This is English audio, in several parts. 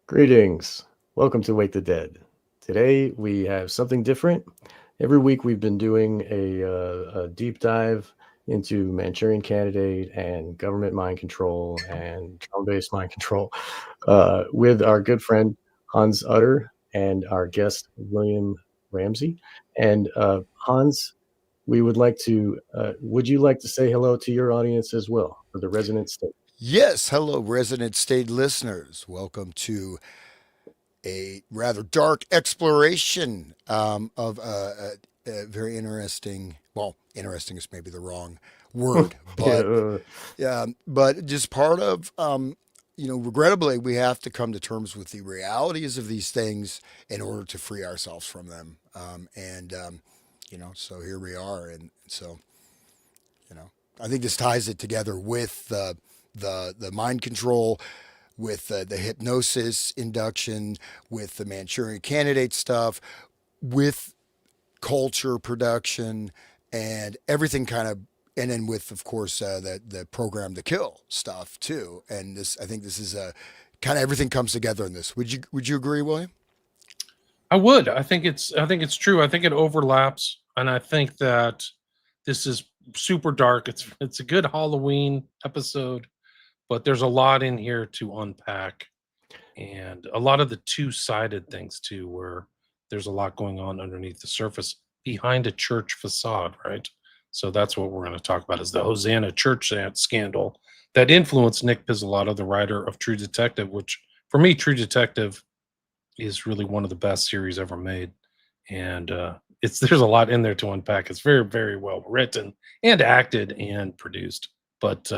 Greetings. Welcome to Wake the Dead. Today we have something different. Every week we've been doing a deep dive into Manchurian Candidate and government mind control and drone-based mind control with our good friend Hans Utter and our guest William Ramsey. And Hans, would you like to say hello to your audience as well for the resident state? Yes, hello, resident state listeners. Welcome to a rather dark exploration of a very interesting. Well, interesting is maybe the wrong word, Yeah. but just part of. Regrettably, we have to come to terms with the realities of these things in order to free ourselves from them. So here we are, and so I think this ties it together with the mind control, with the hypnosis induction, with the Manchurian Candidate stuff, with culture production, and everything kind of, and then with of course the program to kill stuff too. And this, I think, this is a kind of everything comes together in this. Would you agree, William? I would. I think it's true. I think it overlaps, and I think that this is super dark. It's a good Halloween episode, but there's a lot in here to unpack, and a lot of the two-sided things too, where there's a lot going on underneath the surface behind a church facade, right? So that's what we're going to talk about is the Hosanna Church scandal that influenced Nick Pizzolatto, the writer of True Detective, which for me, True Detective is really one of the best series ever made, and it's there's a lot in there to unpack. It's very very well written and acted and produced. But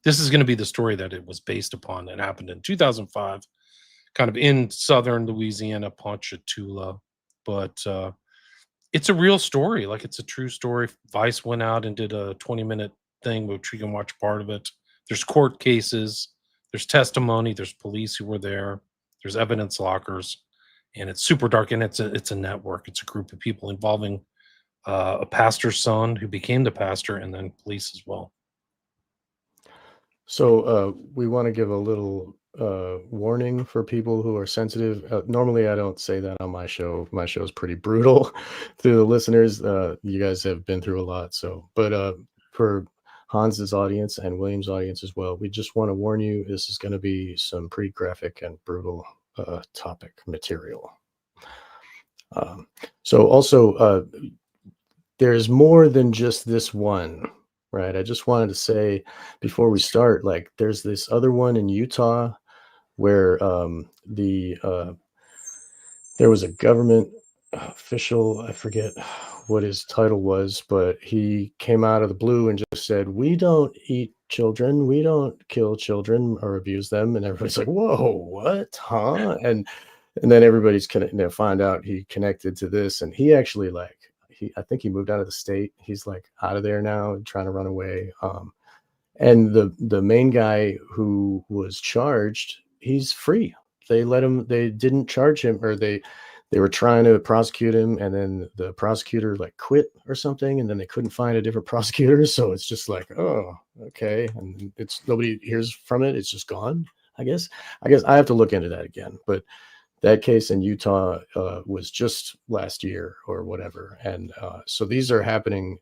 this is going to be the story that it was based upon. That happened in 2005, kind of in southern Louisiana, Ponchatoula. But it's a real story, like it's a true story. Vice went out and did a 20-minute thing, which you can watch part of it. There's court cases, there's testimony, there's police who were there, there's evidence lockers, and it's super dark. And it's a network. It's a group of people involving a pastor's son who became the pastor, and then police as well. So we want to give a little warning for people who are sensitive. Normally, I don't say that on my show. My show is pretty brutal to the listeners. You guys have been through a lot. But for Hans's audience and William's audience as well, we just want to warn you. This is going to be some pretty graphic and brutal topic material. Um, so also, there's more than just this one, right? I just wanted to say before we start, like, there's this other one in Utah where there was a government official, I forget what his title was, but he came out of the blue and just said, "We don't eat children, we don't kill children or abuse them," and everybody's like, "Whoa, what, huh?" And then everybody's find out he connected to this, and he actually, like, I think he moved out of the state. He's like out of there now, trying to run away. And the main guy who was charged, he's free. They let him. They didn't charge him, or they were trying to prosecute him, and then the prosecutor like quit or something, and then they couldn't find a different prosecutor. So it's just like, oh, okay, and it's nobody hears from it. It's just gone. I guess. I guess I have to look into that again, but that case in Utah was just last year or whatever. And so these are happening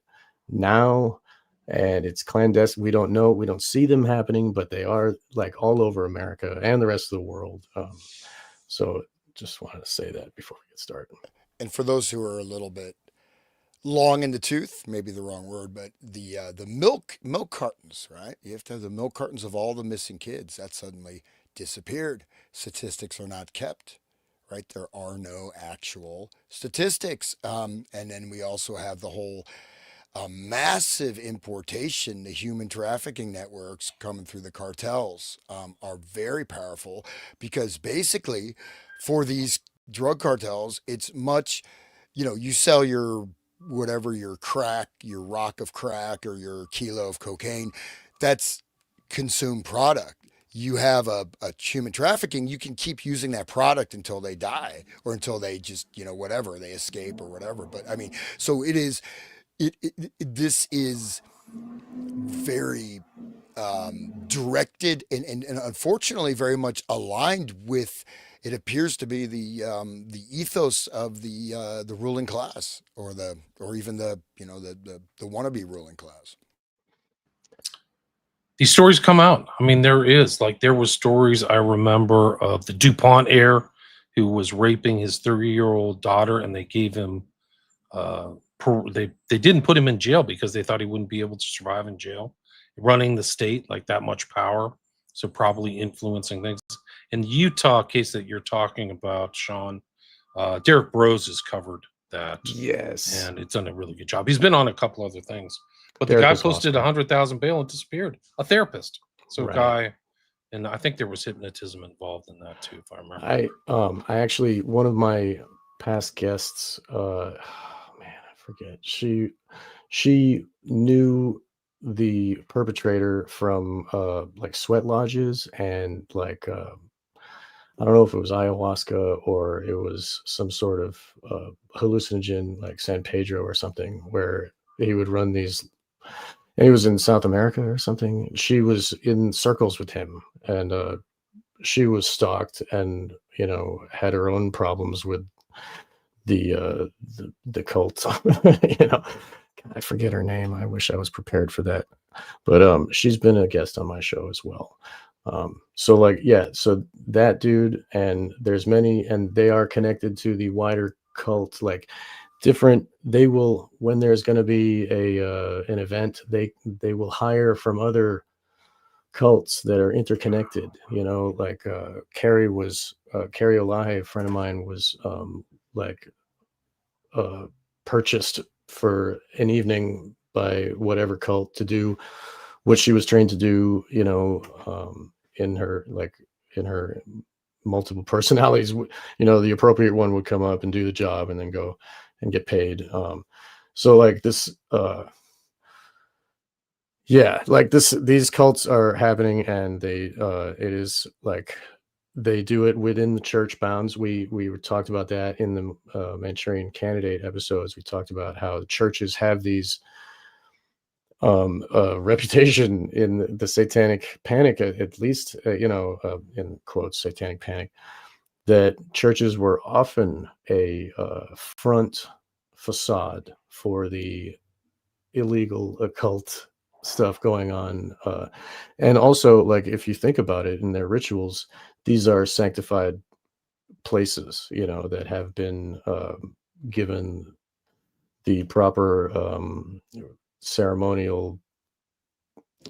now, and it's clandestine. We don't know, we don't see them happening, but they are like all over America and the rest of the world. So just wanted to say that before we get started. And for those who are a little bit long in the tooth, maybe the wrong word, but the milk cartons, right? You have to have the milk cartons of all the missing kids that suddenly disappeared. Statistics are not kept, right? There are no actual statistics, and then we also have the whole massive importation. The human trafficking networks coming through the cartels are very powerful because basically, for these drug cartels, it's much, you sell your whatever, your crack, your rock of crack, or your kilo of cocaine, that's consumed product. You have a human trafficking, you can keep using that product until they die or until they just, whatever, they escape or whatever. But I mean, so it is, this is very directed and unfortunately very much aligned with it appears to be the ethos of the ruling class, or even the wannabe ruling class. These stories come out. I mean, there was stories I remember of the DuPont heir who was raping his 30-year-old daughter, and they gave him they didn't put him in jail because they thought he wouldn't be able to survive in jail, running the state like that much power, so probably influencing things. In the Utah case that you're talking about, Sean, Derek Rose has covered that, Yes. and it's done a really good job. He's been on a couple other things, but the Derek guy was posted awesome. 100,000 bail and disappeared. A therapist, so a Right. guy, and I think there was hypnotism involved in that too, if I remember. I actually, one of my past guests, man, I forget. She knew the perpetrator from like sweat lodges and like I don't know if it was ayahuasca or it was some sort of hallucinogen like San Pedro or something, where he would run these. And he was in South America or something. She was in circles with him, and she was stalked, and had her own problems with the the cult. you know, I forget her name. I wish I was prepared for that. But she's been a guest on my show as well. So like, yeah, so that dude, and there's many, and they are connected to the wider cult, like different. They will, when there's going to be a an event, they will hire from other cults that are interconnected, like Carrie Olahi, a friend of mine, was like uh purchased for an evening by whatever cult to do what she was trained to do, in her, like, in her multiple personalities. The appropriate one would come up and do the job and then go and get paid. So like this, yeah, like these cults are happening, and it is like they do it within the church bounds. We talked about that in the Manchurian Candidate episodes. We talked about how the churches have these reputation in the satanic panic, at least, in quotes, satanic panic, that churches were often a front facade for the illegal occult stuff going on. And also, like, if you think about it, in their rituals, these are sanctified places, that have been given the proper ceremonial,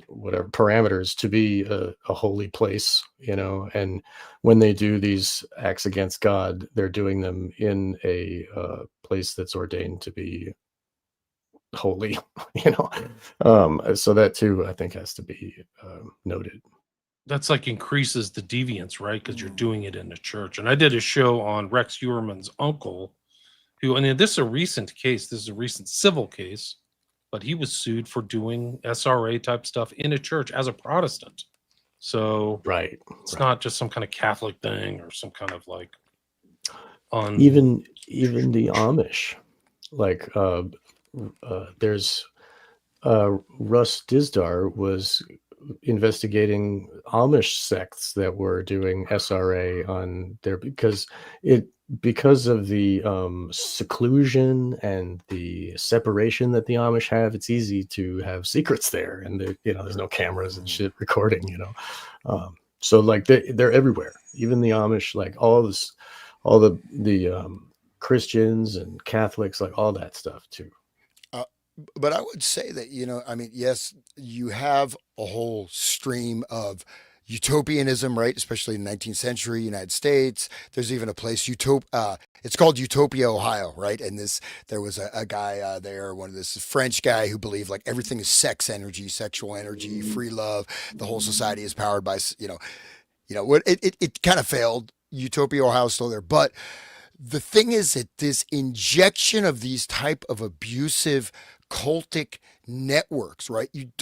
whatever, parameters to be a holy place, and when they do these acts against God, they're doing them in a place that's ordained to be holy. So that too, I think, has to be noted. That's like increases the deviance, right? Because you're doing it in the church. And I did a show on Rex Uerman's uncle, who, and this is a recent case. This is a recent civil case, but he was sued for doing SRA type stuff in a church as a Protestant. So Right. it's not just some kind of Catholic thing or some kind of like Even the Amish, like there's Russ Dizdar was investigating Amish sects that were doing SRA on there, because of the seclusion and the separation that the Amish have. It's easy to have secrets there, and there's no cameras and shit recording. So like they're everywhere. Even the Amish, like all the Christians and Catholics, like all that stuff too. But I would say that, I mean, yes, you have a whole stream of utopianism, right? Especially in the 19th century United States. There's even a place, it's called Utopia, Ohio, right? And there was a guy there, one of this French guy, who believed like everything is sex energy, sexual energy, free love. The whole society is powered by, what it kind of failed. Utopia, Ohio is still there, but the thing is that this injection of these type of abusive cultic networks, right? You've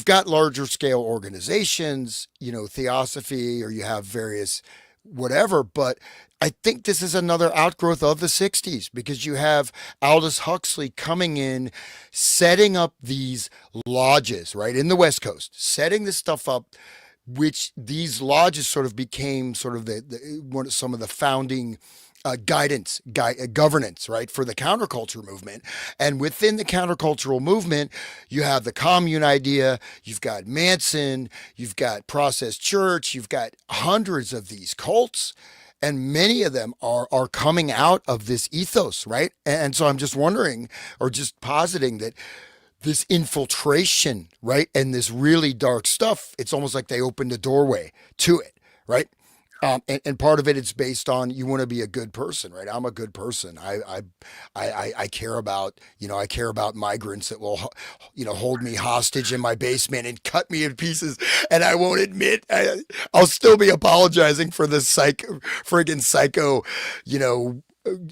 got larger scale organizations, theosophy, or you have various whatever, but I think this is another outgrowth of the 60s, because you have Aldous Huxley coming in, setting up these lodges, right, in the West Coast, setting this stuff up, which these lodges sort of became sort of some of the founding governance, right, for the counterculture movement. And within the countercultural movement, you have the commune idea, you've got Manson, you've got Process Church, you've got hundreds of these cults, and many of them are coming out of this ethos, right? And so I'm just wondering, or just positing, that this infiltration, right, and this really dark stuff, it's almost like they opened a doorway to it, right? And part of it, it's based on, you want to be a good person, right? I'm a good person. I care about, I care about migrants that will, hold me hostage in my basement and cut me in pieces, and I won't admit. I'll still be apologizing for this friggin' psycho, you know,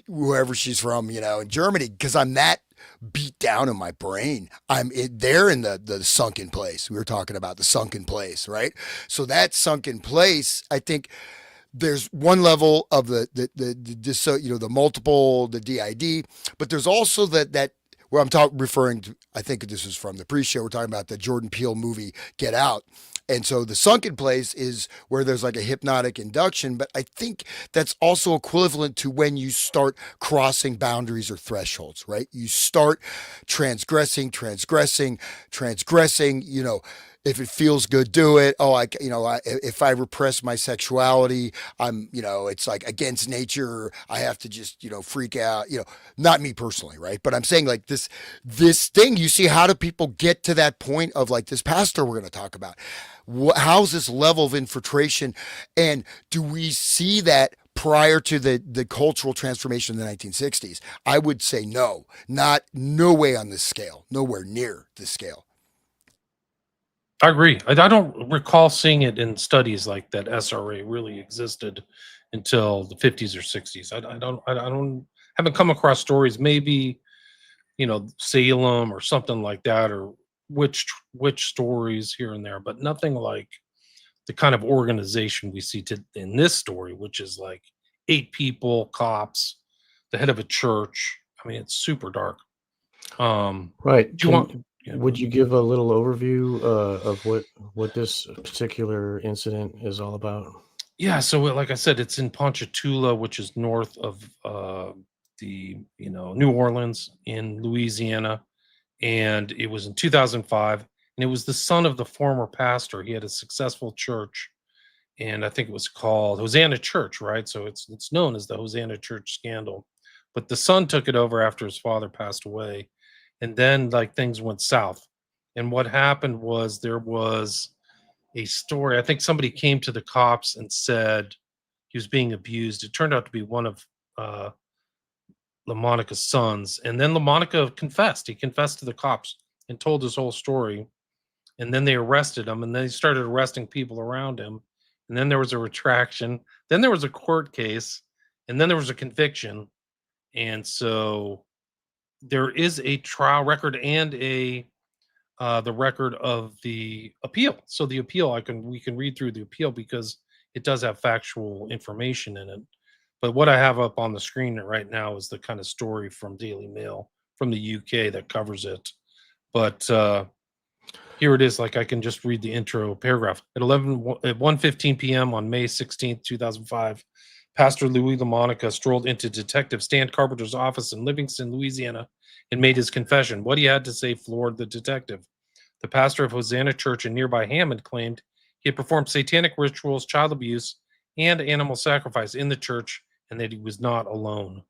whoever she's from, in Germany, because I'm that beat down in my brain. They're in the sunken place. We were talking about the sunken place, right? So that sunken place, I think there's one level of the multiple, the DID, but there's also that where referring to, I think this is from the pre-show, we're talking about the Jordan Peele movie Get Out. And so the sunken place is where there's like a hypnotic induction, but I think that's also equivalent to when you start crossing boundaries or thresholds, right? You start transgressing, if it feels good, do it. Oh, if I repress my sexuality, it's like against nature. I have to just, freak out, not me personally. Right. But I'm saying, like, this thing, you see, how do people get to that point of, like, this pastor we're going to talk about? How's this level of infiltration? And do we see that prior to the cultural transformation in the 1960s? I would say no way on this scale, nowhere near this scale. I agree. I don't recall seeing it in studies like that SRA really existed until the 50s or 60s. I haven't come across stories, maybe, Salem or something like that, or witch stories here and there, but nothing like the kind of organization we see in this story, which is like 8 people, cops, the head of a church. I mean, it's super dark. Right. Do you want? Yeah. Would you give a little overview of what this particular incident is all about? Yeah, so like I said, it's in Ponchatoula, which is north of the New Orleans in Louisiana, and it was in 2005, and it was the son of the former pastor. He had a successful church, and I think it was called Hosanna Church, right? So it's known as the Hosanna Church scandal. But the son took it over after his father passed away, and then, like, things went south. And what happened was, there was a story. I think somebody came to the cops and said he was being abused. It turned out to be one of uh, LaMonica's sons, and then LaMonica confessed. He confessed to the cops and told his whole story. And then they arrested him, and then they started arresting people around him. And then there was a retraction. Then there was a court case, and then there was a conviction. And so there is a trial record and the record of the appeal. So the appeal, we can read through the appeal because it does have factual information in it. But what I have up on the screen right now is the kind of story from Daily Mail from the UK that covers it. But here it is. Like, I can just read the intro paragraph. At 1:15 p.m. on May 16th, 2005, Pastor Louis LaMonica strolled into Detective Stan Carpenter's office in Livingston, Louisiana, and made his confession. What he had to say floored the detective. The pastor of Hosanna Church in nearby Hammond claimed he had performed satanic rituals, child abuse, and animal sacrifice in the church, and that he was not alone.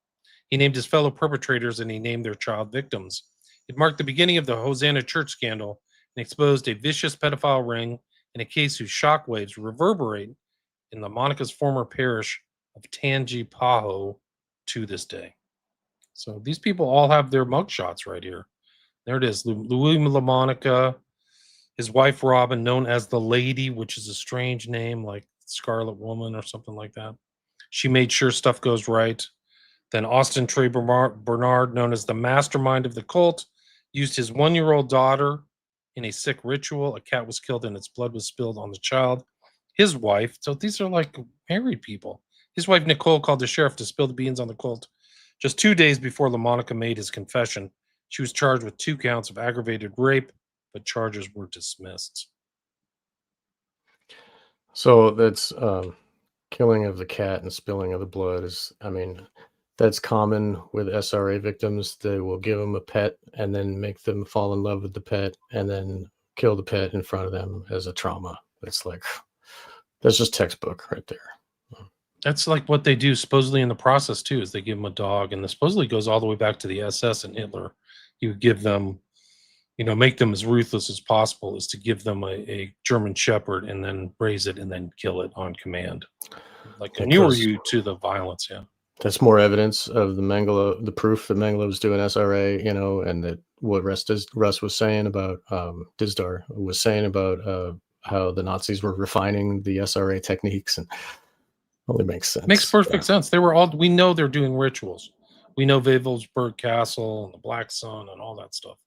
He named his fellow perpetrators, and he named their child victims. It marked the beginning of the Hosanna Church scandal and exposed a vicious pedophile ring in a case whose shockwaves reverberate in LaMonica's former parish of Tangipahoa to this day. So these people all have their mugshots right here. There it is. Louis LaMonica, his wife Robin, known as the Lady, which is a strange name, like Scarlet Woman or something like that. She made sure stuff goes right. Then Austin Trey Bernard, known as the mastermind of the cult, used his 1-year-old daughter in a sick ritual. A cat was killed and its blood was spilled on the child. His wife, so these are like married people. His wife Nicole called the sheriff to spill the beans on the cult. Just 2 days before LaMonica made his confession, she was charged with 2 counts of aggravated rape, but charges were dismissed. So that's killing of the cat and spilling of the blood is, I mean, that's common with SRA victims. They will give them a pet and then make them fall in love with the pet and then kill the pet in front of them as a trauma. That's like, that's just textbook right there. That's like what they do supposedly in the process too, is they give them a dog, and this supposedly goes all the way back to the SS and Hitler. You give them, make them as ruthless as possible, is to give them a German Shepherd and then raise it and then kill it on command. Like, and you were Because to the violence, yeah. that's more evidence of the proof that Mengele was doing SRA, and that what Russ was saying about, Dizdar was saying about how the Nazis were refining the SRA techniques, and only makes sense. Makes perfect sense. We know they're doing rituals. We know Wewelsburg Castle and the Black Sun and all that stuff.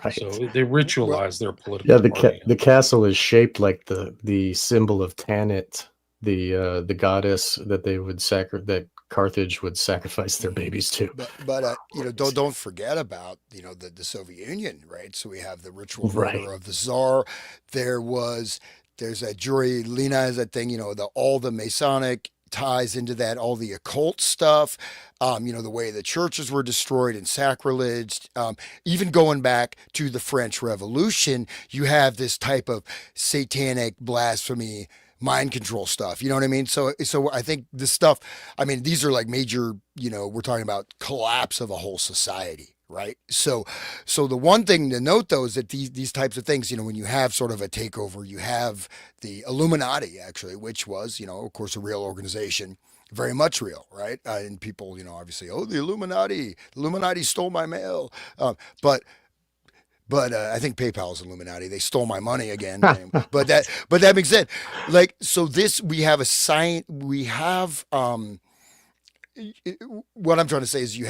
Right. So they ritualize their political party. The castle is shaped like the symbol of Tanit, the goddess that they would that Carthage would sacrifice their babies to. But don't forget about the Soviet Union, right? So we have the ritual murder of the Tsar. There's that Jury Lina is that thing, all the Masonic ties into that, all the occult stuff, the way the churches were destroyed and sacrilege, even going back to the French Revolution, you have this type of satanic blasphemy, mind control stuff. You know what I mean? So I think this stuff, these are like major, we're talking about collapse of a whole society. Right. So the one thing to note, though, is that these types of things, when you have sort of a takeover, you have the Illuminati, actually, which was, of course, a real organization, very much real. Right. And people, obviously, the Illuminati stole my mail. But I think PayPal is Illuminati. They stole my money again. but that being said, we have a sign. We have what I'm trying to say is you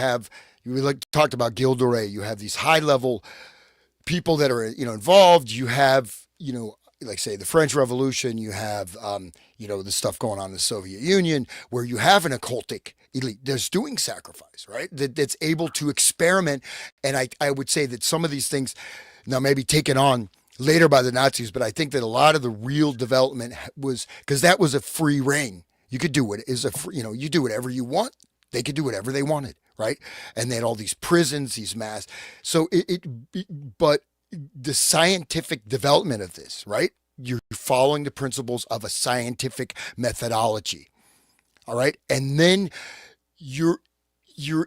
talked about Gilles de Rais. You have these high level people that are involved. You have like say the French Revolution. You have the stuff going on in the Soviet Union where you have an occultic elite that's doing sacrifice, right? That's able to experiment. And I would say that some of these things now maybe taken on later by the Nazis, but I think that a lot of the real development was because that was a free reign. You could do you do whatever you want. They could do whatever they wanted, right? And they had all these prisons, these mass. So but the scientific development of this, right? You're following the principles of a scientific methodology, all right? And then you're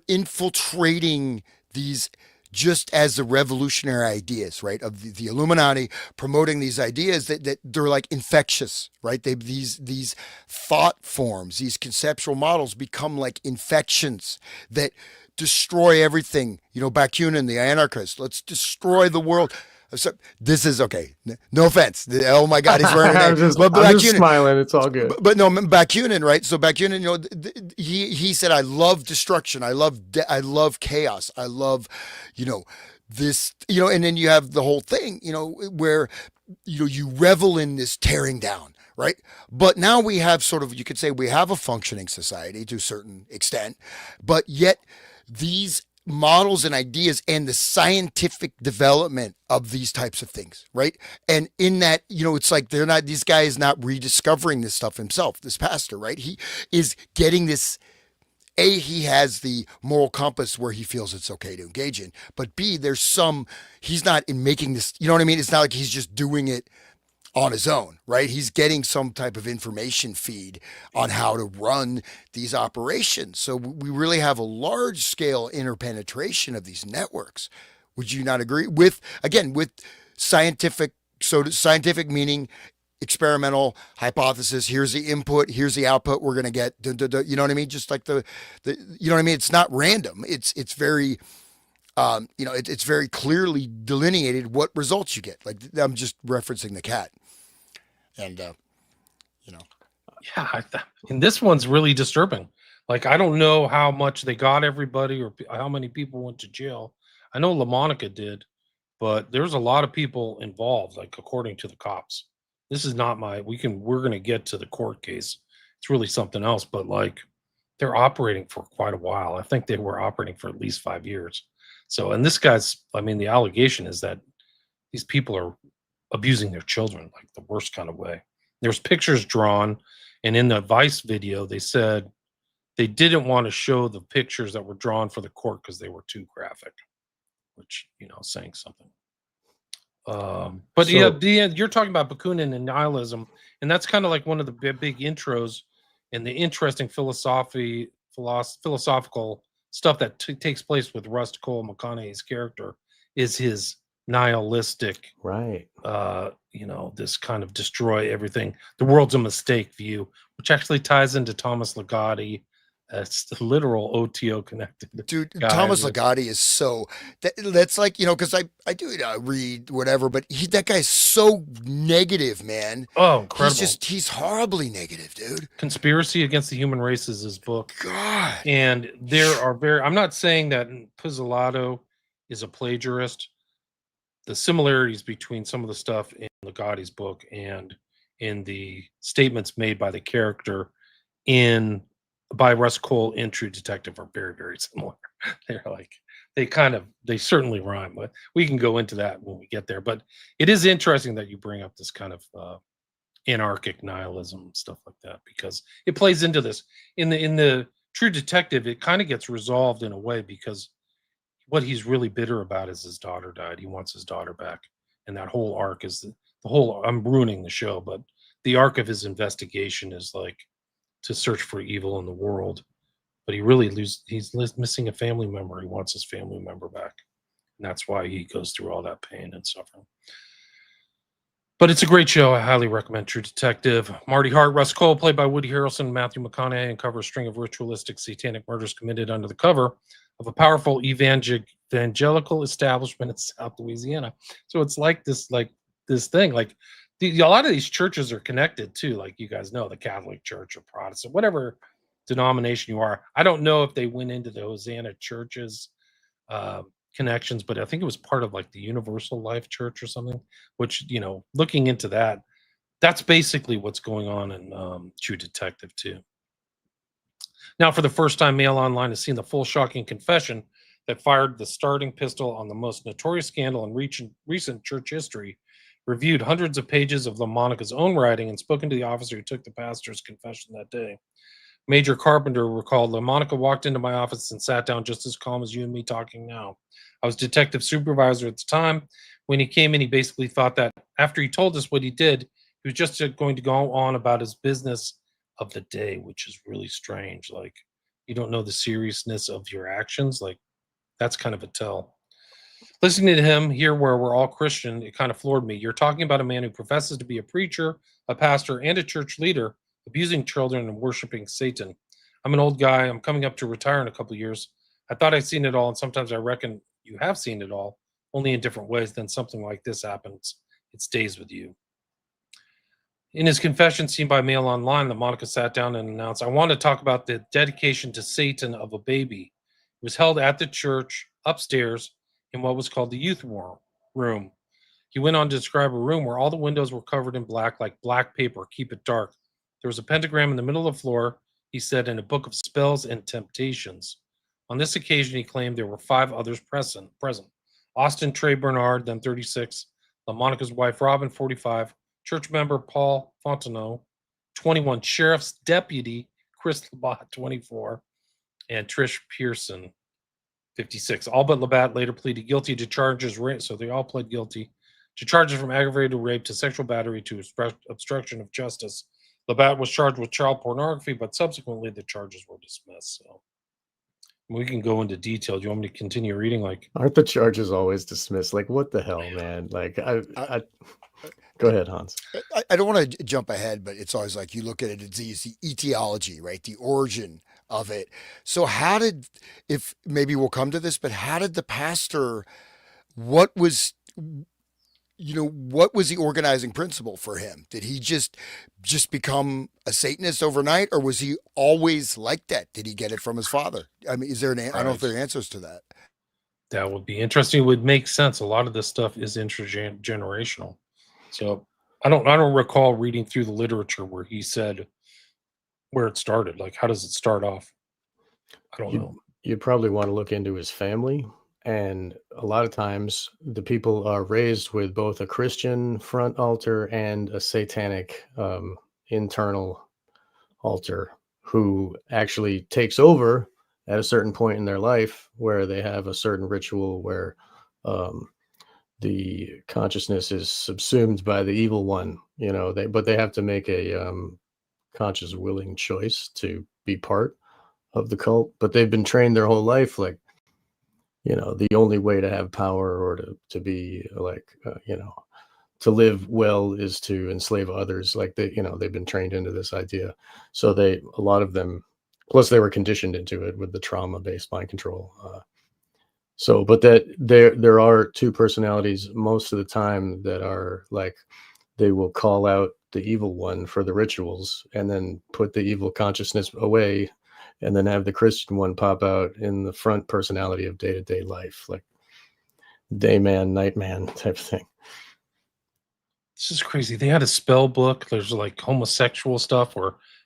infiltrating these just as the revolutionary ideas, right, of the Illuminati promoting these ideas that they're like infectious, right? These thought forms, these conceptual models become like infections that destroy everything. Bakunin, the anarchist, let's destroy the world. So this is okay. No offense. Oh my God, he's wearing I'm just smiling. It's all good. But no, Bakunin, right? So Bakunin, he said, "I love destruction. I love chaos. I love, this, And then you have the whole thing, where you revel in this tearing down, right? But now we have you could say we have a functioning society to a certain extent, but yet these models and ideas and the scientific development of these types of things, right? And in that, it's like this guy is not rediscovering this stuff himself, this pastor, right? He is getting this, A, he has the moral compass where he feels it's okay to engage in, but B, he's not in making this, you know what I mean? It's not like he's just doing it on his own, right? He's getting some type of information feed on how to run these operations. So we really have a large scale interpenetration of these networks. Would you not agree with scientific? So scientific meaning experimental hypothesis. Here's the input. Here's the output. We're going to get, you know what I mean? Just like you know what I mean? It's not random. It's very, it's very clearly delineated what results you get. Like I'm just referencing the cat. And, Yeah, and this one's really disturbing. Like, I don't know how much they got everybody or how many people went to jail. I know LaMonica did, but there's a lot of people involved, like according to the cops. This is not we're going to get to the court case. It's really something else, but like they're operating for quite a while. I think they were operating for at least 5 years. So, and this guy's, the allegation is that these people are abusing their children, like the worst kind of way. There's pictures drawn, and in the Vice video, they said they didn't want to show the pictures that were drawn for the court because they were too graphic, which, saying something. But yeah, So you're talking about Bakunin and nihilism, and that's kind of like one of the big intros and the interesting philosophical stuff that takes place with Rust Cole McConaughey's character is his nihilistic, right. this kind of destroy everything, the world's a mistake view, which actually ties into Thomas Ligotti. It's the literal OTO connected Dude, guy. Thomas Ligotti is that's like, because I do read whatever, but that guy's so negative, man. Oh, incredible. He's horribly negative, dude. Conspiracy Against the Human Race is his book. God. And there are I'm not saying that Pizzolatto is a plagiarist. The similarities between some of the stuff in Ligotti's book and in the statements made by the character by Russ Cole in True Detective are very, very similar. They're like, they certainly rhyme, but we can go into that when we get there. But it is interesting that you bring up this kind of anarchic nihilism, stuff like that, because it plays into this. In the True Detective, it kind of gets resolved in a way, because what he's really bitter about is his daughter died. He wants his daughter back. And that whole arc is I'm ruining the show, but the arc of his investigation is like to search for evil in the world. But he's missing a family member. He wants his family member back. And that's why he goes through all that pain and suffering. But it's a great show. I highly recommend True Detective. Marty Hart, Russ Cole, played by Woody Harrelson, Matthew McConaughey, uncover a string of ritualistic satanic murders committed under the cover of a powerful evangelical establishment in South Louisiana. So it's like this thing. Like a lot of these churches are connected too. Like you guys know, the Catholic Church or Protestant, whatever denomination you are. I don't know if they went into the Hosanna Church's connections, but I think it was part of like the Universal Life Church or something, which, looking into that, that's basically what's going on in True Detective too. Now, for the first time, Mail Online has seen the full shocking confession that fired the starting pistol on the most notorious scandal in recent church history, reviewed hundreds of pages of LaMonica's own writing, and spoken to the officer who took the pastor's confession that day. Major Carpenter recalled, LaMonica walked into my office and sat down just as calm as you and me talking now. I was detective supervisor at the time. When he came in, he basically thought that after he told us what he did, he was just going to go on about his business of the day, which is really strange. Like, you don't know the seriousness of your actions. Like, that's kind of a tell. Listening to him here, where we're all Christian, it kind of floored me. You're talking about a man who professes to be a preacher, a pastor, and a church leader, abusing children and worshiping Satan. I'm an old guy. I'm coming up to retire in a couple of years. I thought I'd seen it all, and sometimes I reckon you have seen it all, only in different ways. Then something like this happens. It stays with you. In his confession seen by Mail Online, LaMonica sat down and announced, I want to talk about the dedication to Satan of a baby. It was held at the church upstairs in what was called the youth room. He went on to describe a room where all the windows were covered in black, like black paper, keep it dark. There was a pentagram in the middle of the floor, he said, in a book of spells and temptations. On this occasion, he claimed there were 5 others present. Austin Trey Bernard, then 36, LaMonica's wife, Robin, 45, church member Paul Fontenot, 21, sheriff's deputy Chris Labatt, 24, and Trish Pearson, 56. All but Labatt later pleaded guilty to charges, so they all pled guilty to charges from aggravated rape to sexual battery to obstruction of justice. Labatt was charged with child pornography, but subsequently the charges were dismissed. So we can go into detail. Do you want me to continue reading? Like, aren't the charges always dismissed? Like, what the hell, man? Like, I go ahead, Hans. I don't want to jump ahead, but it's always like you look at it, it's the etiology, right? The origin of it. So if maybe we'll come to this, but how did the pastor, what was the organizing principle for him? Did he just become a Satanist overnight, or was he always like that? Did he get it from his father? I mean, is there I don't know if there are answers to that. That would be interesting. It would make sense. A lot of this stuff is intergenerational. So I don't recall reading through the literature where he said where it started. Like, how does it start off? I don't know. You'd probably want to look into his family and a lot of times the people are raised with both a Christian front altar and a satanic internal altar, who actually takes over at a certain point in their life where they have a certain ritual where um, the consciousness is subsumed by the evil one. But they have to make a conscious, willing choice to be part of the cult. But they've been trained their whole life, like, the only way to have power or to be like, to live well is to enslave others. Like they've been trained into this idea. So a lot of them, plus they were conditioned into it with the trauma-based mind control. But that there are two personalities most of the time that are like, they will call out the evil one for the rituals and then put the evil consciousness away, and then have the Christian one pop out in the front personality of day-to-day life, like day man, night man type of thing. This is crazy. They had a spell book. There's like homosexual stuff,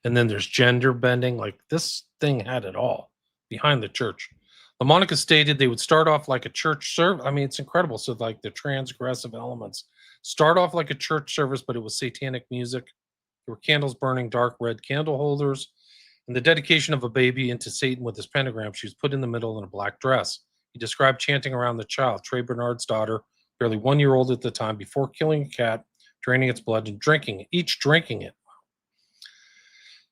and then there's gender bending. Like this thing had it all behind the church. The Monica stated they would start off like a church service. I mean, it's incredible. So like the transgressive elements start off like a church service, but it was satanic music. There were candles burning, dark red candle holders, and the dedication of a baby into Satan with his pentagram. She was put in the middle in a black dress. He described chanting around the child, Trey Bernard's daughter, barely 1 year old at the time, before killing a cat, draining its blood and drinking it.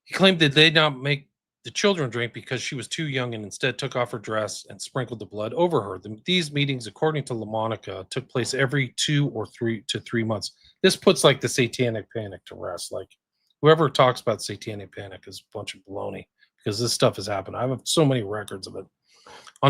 He claimed that they did not make the children drink because she was too young, and instead took off her dress and sprinkled the blood over her. These meetings, according to LaMonica, took place every 2 or 3 to 3 months. This puts like the satanic panic to rest. Like whoever talks about satanic panic is a bunch of baloney, because this stuff has happened. I have so many records of it. I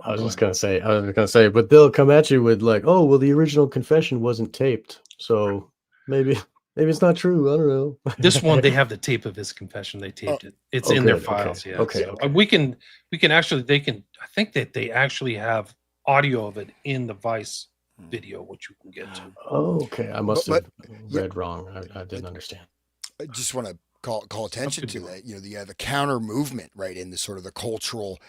was gonna say, but they'll come at you with like, oh, well, the original confession wasn't taped, so maybe it's not true. I don't know. This one, they have the tape of his confession. They taped it. It's in their files. Okay. Yeah. Okay. So we can actually, I think that they actually have audio of it in the Vice video, which you can get to. Oh, okay. I must have read wrong. I didn't understand. I just want to call attention to that. The counter movement, right, in the sort of the cultural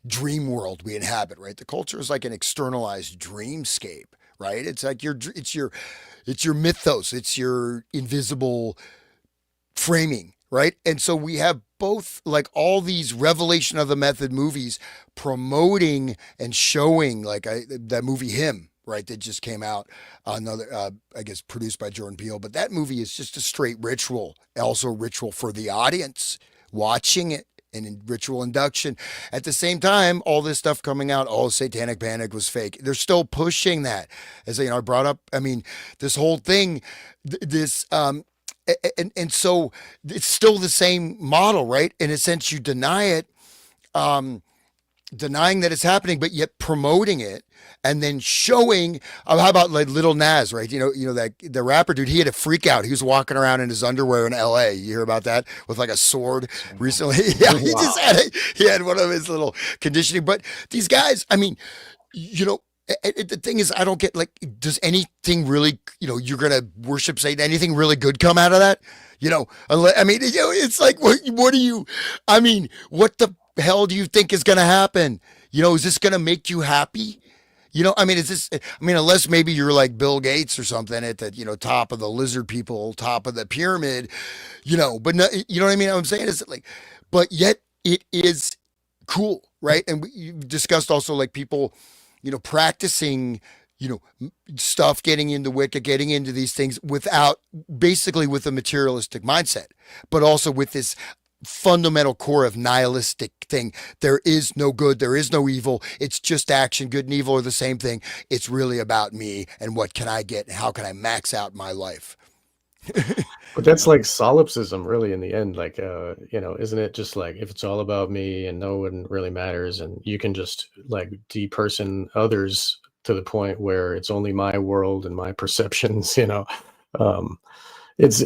dream world we inhabit, right? The culture is like an externalized dreamscape, right? It's like it's your mythos, it's your invisible framing, right? And so we have both like all these Revelation of the Method movies promoting and showing, like that movie Him, right, that just came out, another I guess produced by Jordan Peele, but that movie is just a straight ritual, also a ritual for the audience watching it, and in ritual induction. At the same time, all this stuff coming out, satanic panic was fake. They're still pushing that. As I brought up, I mean, this whole thing, and so it's still the same model, right? In a sense, you deny it, denying that it's happening, but yet promoting it, and then showing. How about like Little Nas, right? That the rapper dude, he had a freak out. He was walking around in his underwear in L.A. You hear about that, with like a sword recently? Yeah, he had one of his little conditioning. But these guys, I mean, the thing is, I don't get, like, does anything really, you're gonna worship Satan? Anything really good come out of that? It's like, what do you? I mean, what the hell do you think is gonna happen? Is this gonna make you happy? Unless maybe you're like Bill Gates or something at the, top of the lizard people, top of the pyramid, but no, you know what I mean? What I'm saying is that, like, but yet it is cool, right? And you've discussed also like people, practicing, stuff, getting into Wicca, getting into these things basically with a materialistic mindset, but also with this fundamental core of nihilistic thing. There is no good, there is no evil. It's just action. Good and evil are the same thing. It's really about me and what can I get and how can I max out my life. But that's like solipsism, really, in the end. Like, isn't it just like, if it's all about me and no one really matters, and you can just like deperson others to the point where it's only my world and my perceptions, that's,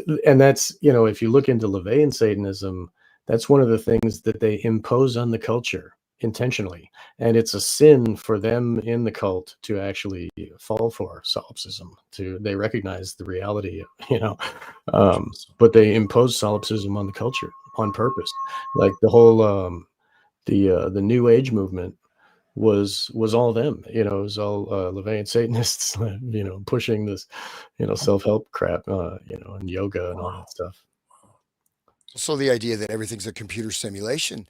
if you look into LaVeyan Satanism, that's one of the things that they impose on the culture intentionally. And it's a sin for them in the cult to actually fall for solipsism. They recognize the reality, but they impose solipsism on the culture on purpose. Like the whole, the New Age movement was all them. You know, it was all Levian Satanists, you know, pushing this, you know, self-help crap, you know, and yoga and all Wow. that stuff. So the idea that everything's a computer simulation,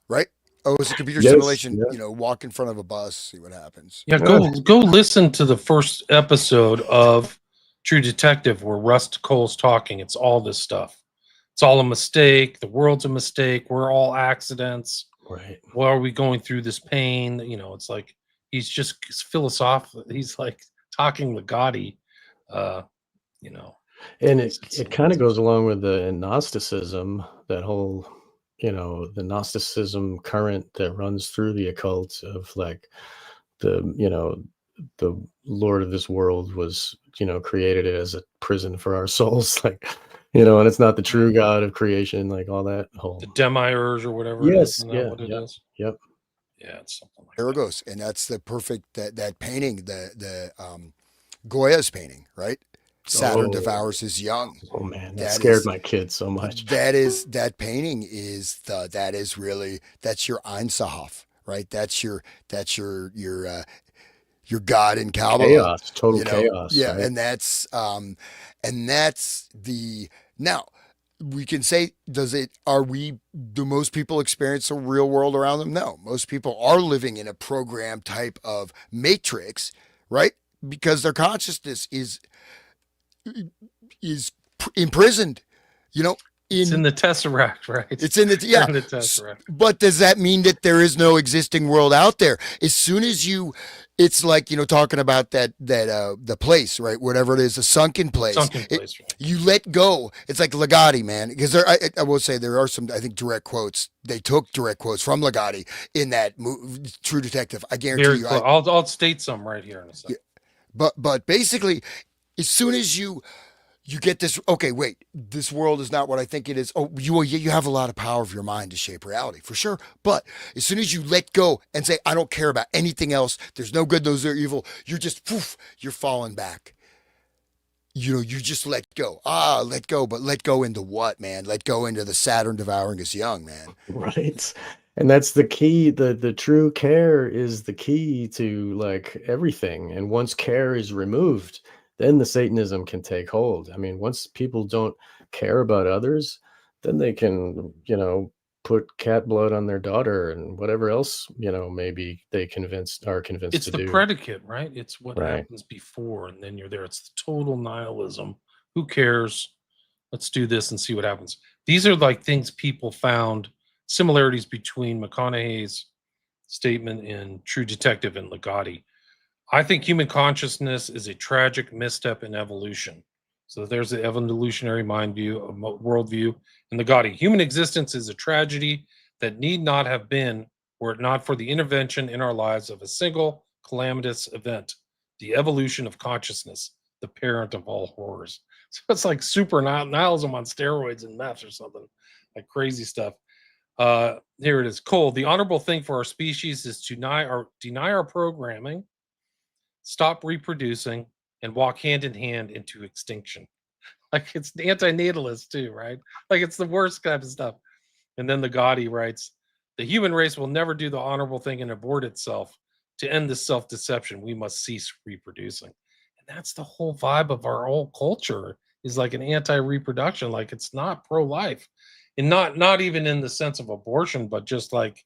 right? Oh, it's a computer Yes, simulation. yeah. You know, walk in front of a bus, see what happens. Yeah, Uh, go listen to the first episode of True Detective where Rust Cole's talking. It's all this stuff. It's all a mistake. The world's a mistake. We're all accidents. right. Why are we going through this pain? You know, it's like he's just philosophical. He's like talking Ligotti. Uh, you know, And it's it kind of goes along with the Gnosticism, that whole, you know, the Gnosticism current that runs through the occult of like the, you know, the Lord of this world was, you know, created it as a prison for our souls, like, you know, and it's not the true God of creation, like all that the whole. demiurge or whatever it is. Yes, Isn't that yeah, what it yep, is? yep. Yeah, it's something like that. Argos, and that's the perfect that painting, the Goya's painting, right? Saturn Oh, devours his young. oh man, that That scared is my kids so much. that painting is that is really that's your Einsahoff, right? That's your God in Kabbalah, Chaos, total you know? chaos, Yeah, right? and that's the now we can say do most people experience the real world around them? No. Most people are living in a program type of matrix, right? Because their consciousness is imprisoned, you know, It's in in the Tesseract, right? it's in the They're yeah. in the Tesseract. But does that mean that there is no existing world out there? As soon as you, it's like talking about that the place, right? Whatever it is, a sunken place. Sunken place, right? You let go. It's like Ligotti, man. Because I will say there are some I think direct quotes. They took direct quotes from Ligotti in that True Detective. I guarantee Very you. close. I'll state some right here in a second. Yeah, but basically, as soon as you get this, okay, wait, this world is not what I think it is. Oh, you have a lot of power of your mind to shape reality, for sure. But as soon as you let go and say, I don't care about anything else, there's no good, those are evil, you're just, poof, you're falling back. You just let go. Let go. But let go into what, man? Let go into the Saturn devouring his young, man. Right. And that's the key. The true care is the key to like everything. And once care is removed, then the Satanism can take hold. I mean, once people don't care about others, then they can, you know, put cat blood on their daughter and whatever else, you know, maybe they are convinced It's to the do. predicate, right? It's what Right. happens before, and then you're there. It's the total nihilism. Who cares? Let's do this and see what happens. These are like things people found similarities between McConaughey's statement in True Detective and Ligotti. I think human consciousness is a tragic misstep in evolution. So there's the evolutionary mind view, worldview, and the Gotti. Human existence is a tragedy that need not have been were it not for the intervention in our lives of a single calamitous event, the evolution of consciousness, the parent of all horrors. So it's like super nihilism on steroids and meth or something, like crazy stuff. Here it is. Cole, the honorable thing for our species is to deny our programming, stop reproducing, and walk hand in hand into extinction. Like it's anti-natalist too, right? Like it's the worst kind of stuff. And then the Gotti writes, the human race will never do the honorable thing and abort itself. To end this self-deception, we must cease reproducing. And that's the whole vibe of our whole culture is like an anti-reproduction. Like it's not pro-life. And not even in the sense of abortion, but just like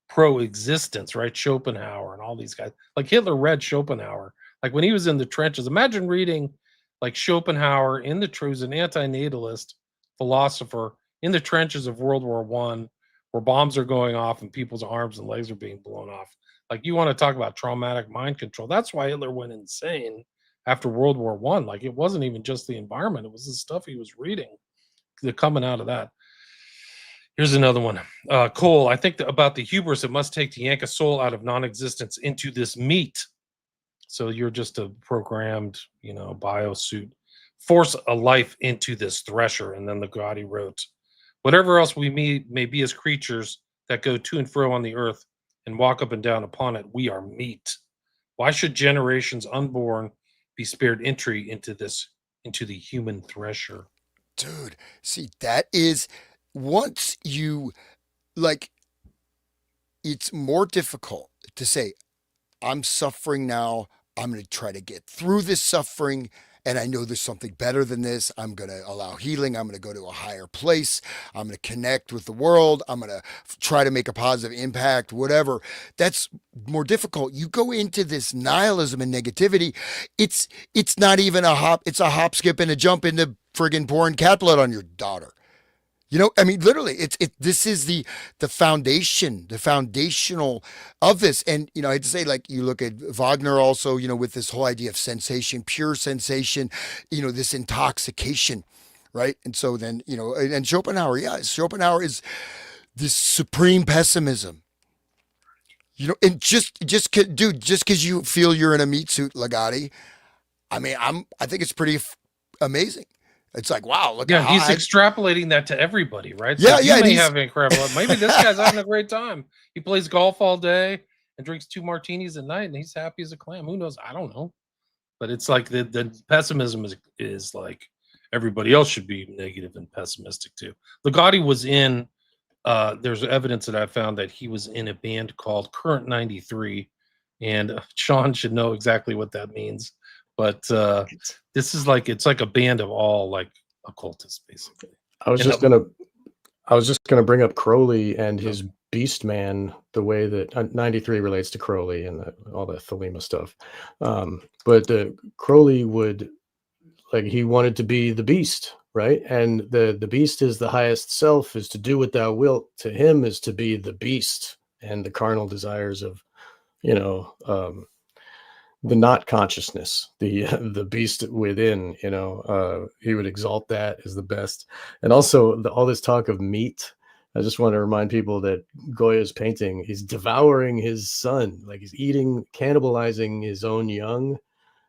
pro-existence, right? Schopenhauer and all these guys. Like Hitler read Schopenhauer. Like when he was in the trenches, imagine reading like Schopenhauer in the truths, an anti-natalist philosopher in the trenches of World War One, where bombs are going off and people's arms and legs are being blown off. Like you want to talk about traumatic mind control. That's why Hitler went insane after World War One. Like it wasn't even just the environment; it was the stuff he was reading, coming out of that. Here's another one. Cole, I think about the hubris it must take to yank a soul out of non-existence into this meat. So you're just a programmed, biosuit. Force a life into this thresher. And then the Gotti wrote, whatever else we may be as creatures that go to and fro on the earth and walk up and down upon it, we are meat. Why should generations unborn be spared entry into the human thresher? Dude, see, that is once you like it's more difficult to say, I'm suffering now. I'm going to try to get through this suffering. And I know there's something better than this. I'm going to allow healing. I'm going to go to a higher place. I'm going to connect with the world. I'm going to try to make a positive impact, whatever. That's more difficult. You go into this nihilism and negativity. It's not even a hop. It's a hop, skip, and a jump into friggin' pouring cat blood on your daughter. I mean, literally, this is the foundation, the foundational of this. And I'd say, like, you look at Wagner also, with this whole idea of sensation, pure sensation, this intoxication, right? And so then, and Schopenhauer, Schopenhauer is this supreme pessimism. And dude, just because you feel you're in a meat suit, Legati, I mean, I think it's pretty amazing. It's like, wow, look. Yeah, he's extrapolating that to everybody, right? Yeah, so yeah. You may have incredible. Maybe this guy's having a great time. He plays golf all day and drinks 2 martinis at night, and he's happy as a clam. Who knows? I don't know. But it's like the pessimism is like everybody else should be negative and pessimistic too. Ligotti was in. There's evidence that I found that he was in a band called Current 93, and Sean should know exactly what that means. But this is like, it's like a band of all like occultists, basically. I was just gonna bring up Crowley and his Beast Man, the way that 93 relates to Crowley and all the Thelema stuff. But Crowley would, like, he wanted to be the beast, right? And the beast is the highest self, is to do what thou wilt. To him is to be the beast, and the carnal desires of, the not consciousness, the beast within, he would exalt that as the best. And also all this talk of meat. I just want to remind people that Goya's painting, he's devouring his son, like he's cannibalizing his own young.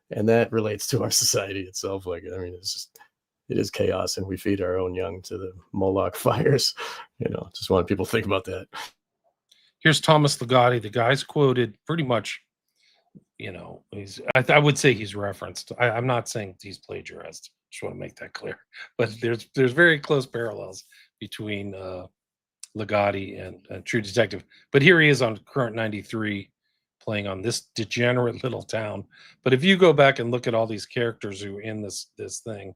And that relates to our society itself. Like, I mean, it is chaos, and we feed our own young to the Moloch fires. Just want people to think about that. Here's Thomas Ligotti. The guy's quoted pretty much. I would say he's referenced. I'm not saying he's plagiarized. Just want to make that clear. But there's very close parallels between Ligotti and True Detective. But here he is on Current 93, playing on this degenerate little town. But if you go back and look at all these characters who are in this thing,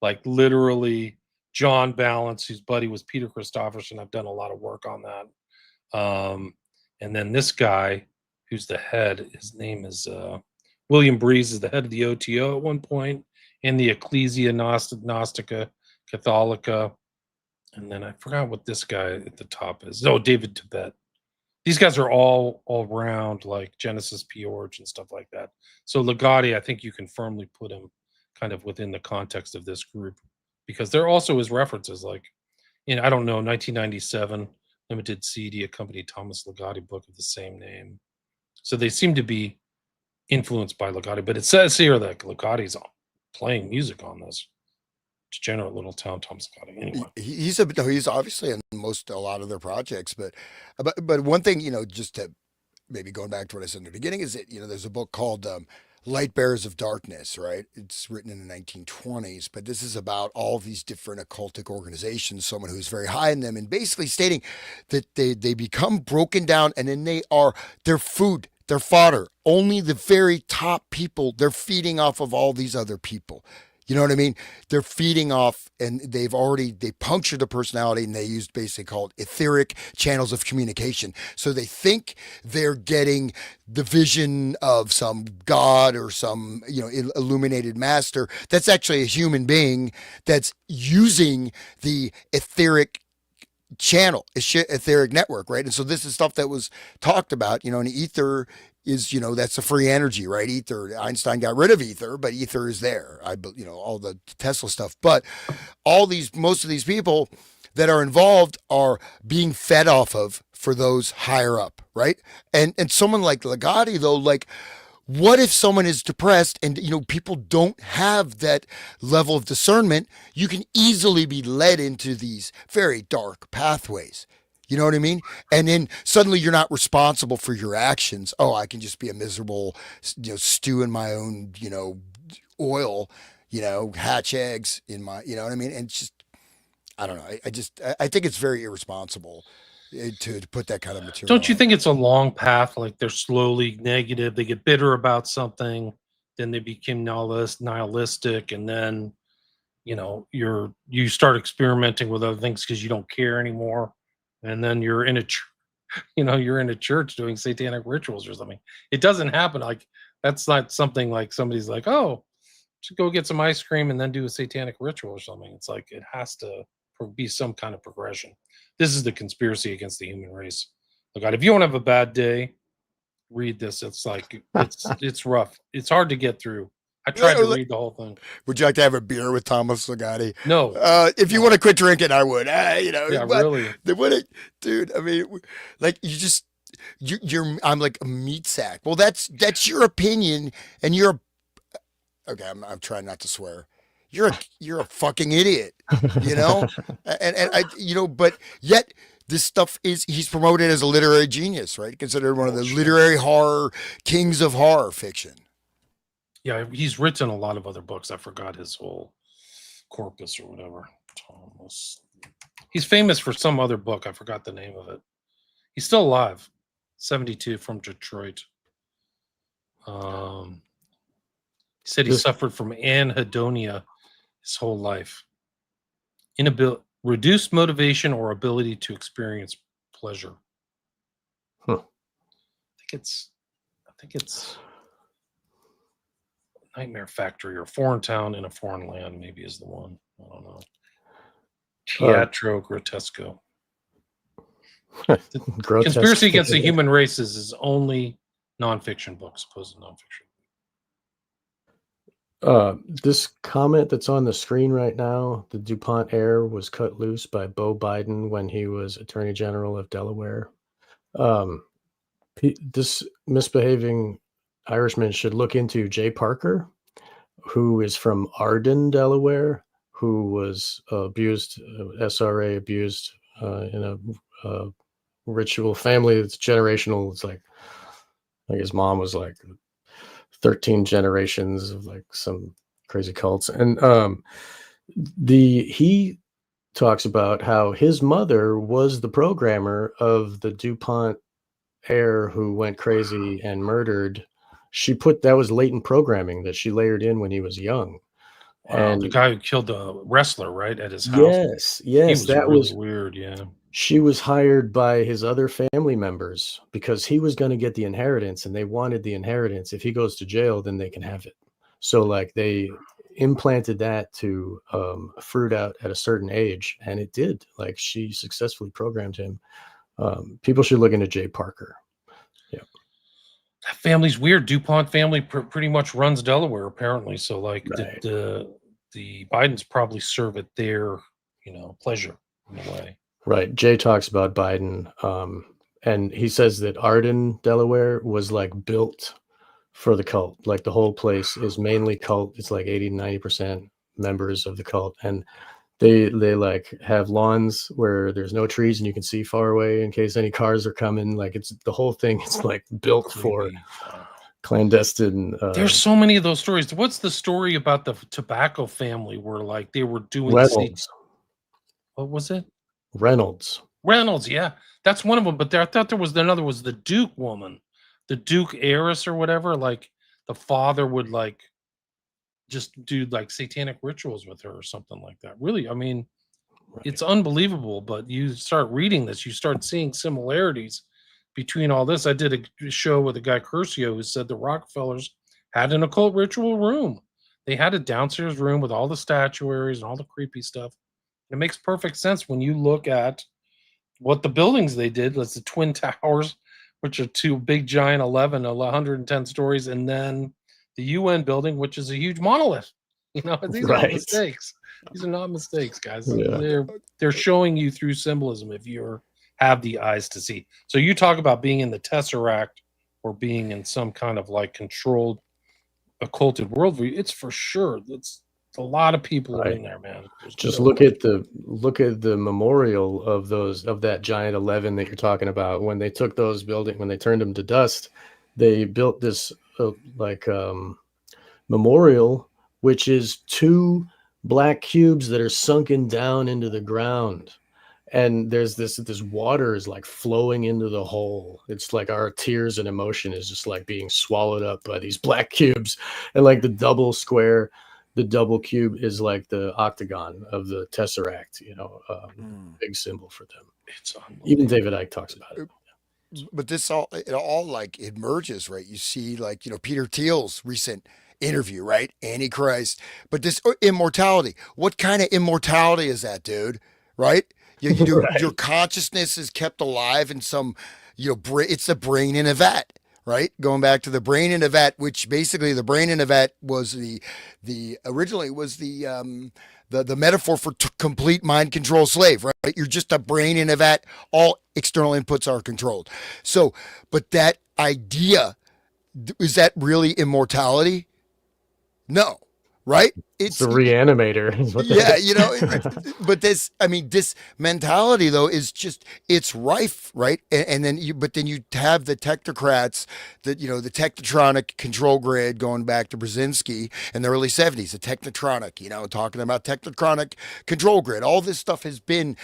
like literally John Balance, whose buddy was Peter Christopherson. I've done a lot of work on that. And then this guy, who's the head, his name is William Breeze, is the head of the OTO at one point, in the Ecclesia Gnostica Catholica. And then I forgot what this guy at the top is. Oh, David Tibet. These guys are all around like Genesis P-Org and stuff like that. So Ligotti, I think you can firmly put him kind of within the context of this group, because there also is references like, I don't know, 1997, Limited CD accompanied Thomas Ligotti book of the same name. So they seem to be influenced by Ligotti, but it says here that Ligotti's playing music on this degenerate little town, Thomas Ligotti. Anyway, he's obviously in a lot of their projects, but one thing, just to maybe going back to what I said in the beginning, is that there's a book called Light Bearers of Darkness, right? It's written in the 1920s, but this is about all these different occultic organizations, someone who's very high in them, and basically stating that they become broken down, and then they're food, they're fodder. Only the very top people, they're feeding off of all these other people. You know what I mean? They're feeding off, and they puncture the personality, and they use basically called etheric channels of communication. So they think they're getting the vision of some god or some, illuminated master. That's actually a human being that's using the etheric channel, etheric network, right? And so this is stuff that was talked about, and ether is, that's a free energy, right? Ether, Einstein got rid of ether, but ether is there. All the Tesla stuff, but most of these people that are involved are being fed off of for those higher up, right? And someone like Ligotti, though, like, what if someone is depressed and, people don't have that level of discernment? You can easily be led into these very dark pathways. You know what I mean? And then suddenly you're not responsible for your actions. Oh, I can just be a miserable, stew in my own, oil, hatch eggs in my, you know what I mean? And just, I don't know. I think it's very irresponsible to put that kind of material. Don't you out. think it's a long path? Like they're slowly negative, they get bitter about something, then they become nihilistic, and then you start experimenting with other things because you don't care anymore, and then you're in a you're in a church doing satanic rituals or something. It doesn't happen like that's not something like somebody's like, oh, should go get some ice cream and then do a satanic ritual or something. It's like it has to be some kind of progression. This is the conspiracy against the human race. Look, God, if you want to have a bad day, read this. It's like it's rough. It's hard to get through. I tried to read the whole thing. Would you like to have a beer with Thomas Ligotti? No. If you want to quit drinking, I would. Yeah, really. They wouldn't, dude. I mean, like I'm like a meat sack. Well, that's your opinion, and you're okay. I'm trying not to swear. You're a fucking idiot, and I, but yet this stuff he's promoted as a literary genius, right? Considered one of the literary horror kings of horror fiction. Yeah, he's written a lot of other books. I forgot his whole corpus or whatever. Thomas. He's famous for some other book. I forgot the name of it. He's still alive. 72 from Detroit. He said he suffered from anhedonia his whole life. Reduced motivation or ability to experience pleasure. Huh. I think it's Nightmare Factory or Foreign Town in a Foreign Land, maybe is the one. I don't know. Teatro Grotesco. Conspiracy Against the Human Race is his only nonfiction book, supposed nonfiction. This comment that's on the screen right now, the DuPont heir was cut loose by Beau Biden when he was Attorney General of Delaware. This misbehaving Irishman should look into Jay Parker, who is from Arden, Delaware, who was abused, SRA abused in a ritual family that's generational. It's like his mom was like 13 generations of like some crazy cults. And he talks about how his mother was the programmer of the DuPont heir who went crazy and murdered. That was latent programming that she layered in when he was young. Wow, and the guy who killed the wrestler, right, at his house. Yes, that was weird. Yeah, she was hired by his other family members because he was going to get the inheritance, and they wanted the inheritance. If he goes to jail, then they can have it. So like they implanted that to fruit out at a certain age, and it did. Like she successfully programmed him. People should look into Jay Parker. Yeah, that family's weird. DuPont family pretty much runs Delaware, apparently. So like right. the Bidens probably serve at their pleasure in a way. Right. Jay talks about Biden, and he says that Arden, Delaware, was like built for the cult. Like the whole place is mainly cult. It's like 80-90% members of the cult, and they like have lawns where there's no trees and you can see far away in case any cars are coming. Like it's the whole thing is like built for clandestine. There's so many of those stories. What's the story about the tobacco family where like they were doing Reynolds? What was it? Reynolds, yeah, that's one of them. But I thought there was another. Was the Duke woman, the Duke heiress or whatever? Like the father would like just do like satanic rituals with her or something like that. Really, I mean, right. It's unbelievable. But you start reading this, you start seeing similarities between all this. I did a show with a guy Curcio who said the Rockefellers had an occult ritual room. They had a downstairs room with all the statuaries and all the creepy stuff. It makes perfect sense when you look at what the buildings they did. That's the Twin Towers, which are two big, giant 110 stories, and then the UN building, which is a huge monolith. These are not mistakes. These are not mistakes, guys. Yeah. They're showing you through symbolism if you have the eyes to see. So you talk about being in the Tesseract or being in some kind of like controlled, occulted worldview. It's for sure. It's a lot of people are in there, man. Just look at the memorial of that giant 11 that you're talking about. When they took those buildings, when they turned them to dust, they built this memorial, which is 2 black cubes that are sunken down into the ground. and there's this water is like flowing into the hole. It's like our tears and emotion is just like being swallowed up by these black cubes, and like the double cube is like the octagon of the tesseract, big symbol for them. It's Even David Icke talks about it. But it all like it merges, right? You see, like, Peter Thiel's recent interview, right? Antichrist. But this immortality, what kind of immortality is that, dude? Right? Your Right. consciousness is kept alive in some, it's the brain in a vat, right? Going back to the brain in a vat, which basically the brain in a vat was the originally was the metaphor for complete mind control slave, right? You're just a brain in a vat. All external inputs are controlled. So, but that idea, is that really immortality? No, right? It's a reanimator is what that is. But this mentality though is just, it's rife, right? And then you have the technocrats that, the technotronic control grid going back to Brzezinski in the early 70s, the technotronic, talking about technotronic control grid. All this stuff has been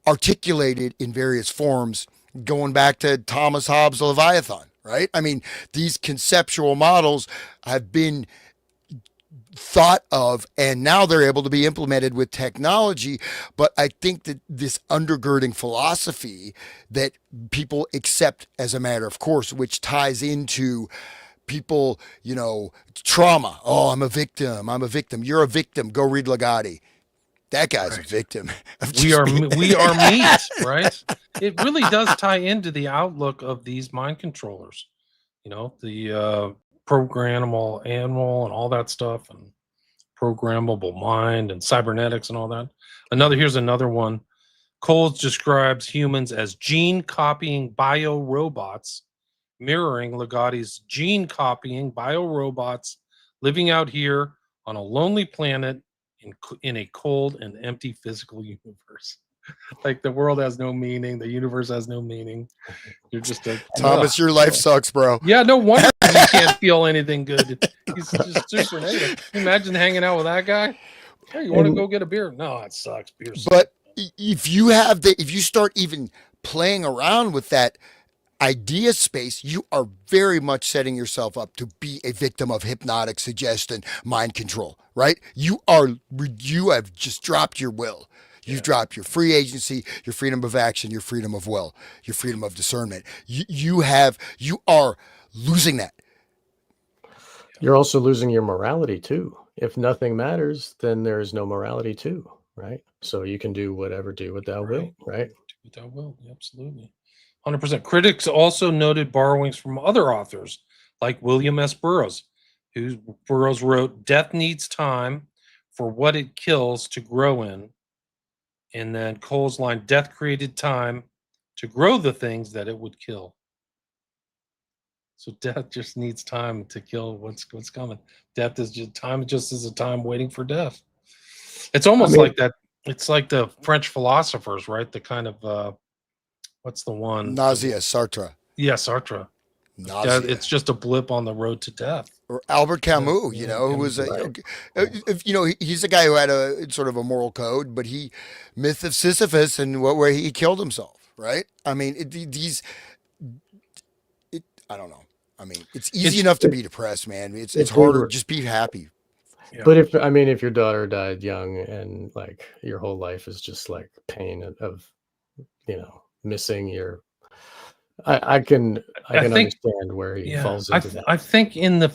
articulated in various forms going back to Thomas Hobbes' Leviathan, right? I mean, these conceptual models have been thought of, and now they're able to be implemented with technology. But I think that this undergirding philosophy that people accept as a matter of course, which ties into people, trauma. Oh, I'm a victim. You're a victim. Go read Ligotti. That guy's a victim. We are meat, right? It really does tie into the outlook of these mind controllers. The programmable animal and all that stuff, and programmable mind and cybernetics and all that. Here's another one. Coles describes humans as gene copying biorobots, mirroring Ligotti's gene copying biorobots living out here on a lonely planet in a cold and empty physical universe. Like the world has no meaning, the universe has no meaning. You're just a Thomas, your life sucks, bro. Yeah, no wonder you can't feel anything good. He's just super negative. Can you imagine hanging out with that guy? Hey, you want to go get a beer? No, it sucks. Beer sucks. But if you start even playing around with that idea space, you are very much setting yourself up to be a victim of hypnotic suggestion, mind control, right? You have just dropped your will. You've dropped your free agency, your freedom of action, your freedom of will, your freedom of discernment. You are losing that. You're also losing your morality too. If nothing matters, then there is no morality too, right? So you can do whatever, do what thou will, right? Do what thou will, absolutely. 100%. Critics also noted borrowings from other authors like William S. Burroughs, who Burroughs wrote, "Death needs time for what it kills to grow in." And then Cole's line, "Death created time to grow the things that it would kill." So death just needs time to kill what's coming. Death is just time, just as a time waiting for death. It's almost like that. It's like the French philosophers, right? The kind of what's the one? Nausea, Sartre. Yeah, Sartre. Nausea. It's just a blip on the road to death. Or Albert Camus, who was he's a guy who had a sort of a moral code, but myth of Sisyphus and where he killed himself, right? I mean, I don't know. I mean, it's easy enough to be depressed, man. It's harder. Just be happy. Yeah. But if your daughter died young and like your whole life is just like pain of missing your, I can understand where he falls into that. I think I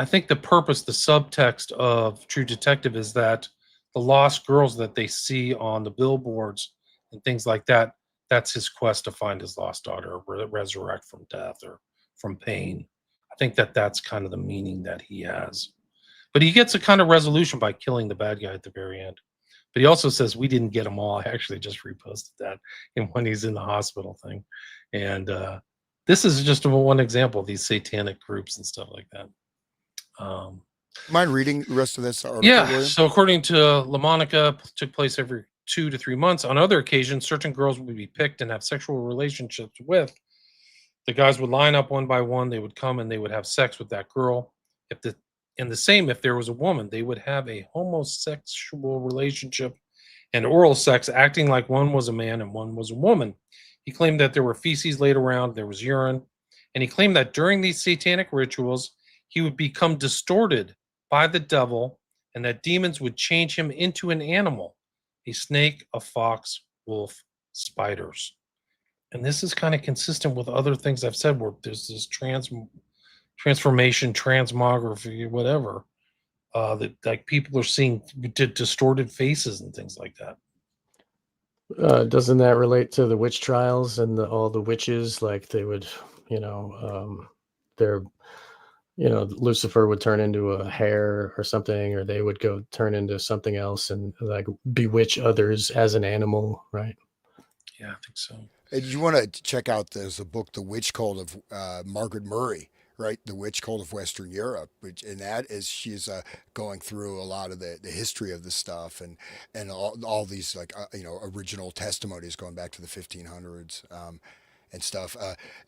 think the purpose, the subtext of True Detective is that the lost girls that they see on the billboards and things like that, that's his quest to find his lost daughter, or resurrect from death or from pain. I think that's kind of the meaning that he has. But he gets a kind of resolution by killing the bad guy at the very end. But he also says, we didn't get them all. I actually just reposted that when he's in the hospital thing. And this is just one example of these satanic groups and stuff like that. Mind reading the rest of this article? Yeah. William? So according to LaMonica, took place every 2 to 3 months. On other occasions, certain girls would be picked and have sexual relationships with. The guys would line up one by one. They would come and they would have sex with that girl. If there was a woman, they would have a homosexual relationship and oral sex, acting like one was a man and one was a woman. He claimed that there were feces laid around, there was urine, and he claimed that during these satanic rituals, he would become distorted by the devil and that demons would change him into an animal, a snake, a fox, wolf, spiders. And this is kind of consistent with other things I've said where there's this transformation, transmography, whatever, that like people are seeing distorted faces and things like that. Doesn't that relate to the witch trials and all the witches? Like they would, they're, Lucifer would turn into a hare or something, or they would go turn into something else and like bewitch others as an animal, right? Yeah, I think so. And you want to check out, there's a book, The Witch Cult of Margaret Murray, right? The Witch Cult of Western Europe, and that is, she's going through a lot of the history of the stuff and all these like original testimonies going back to the 1500s. And stuff,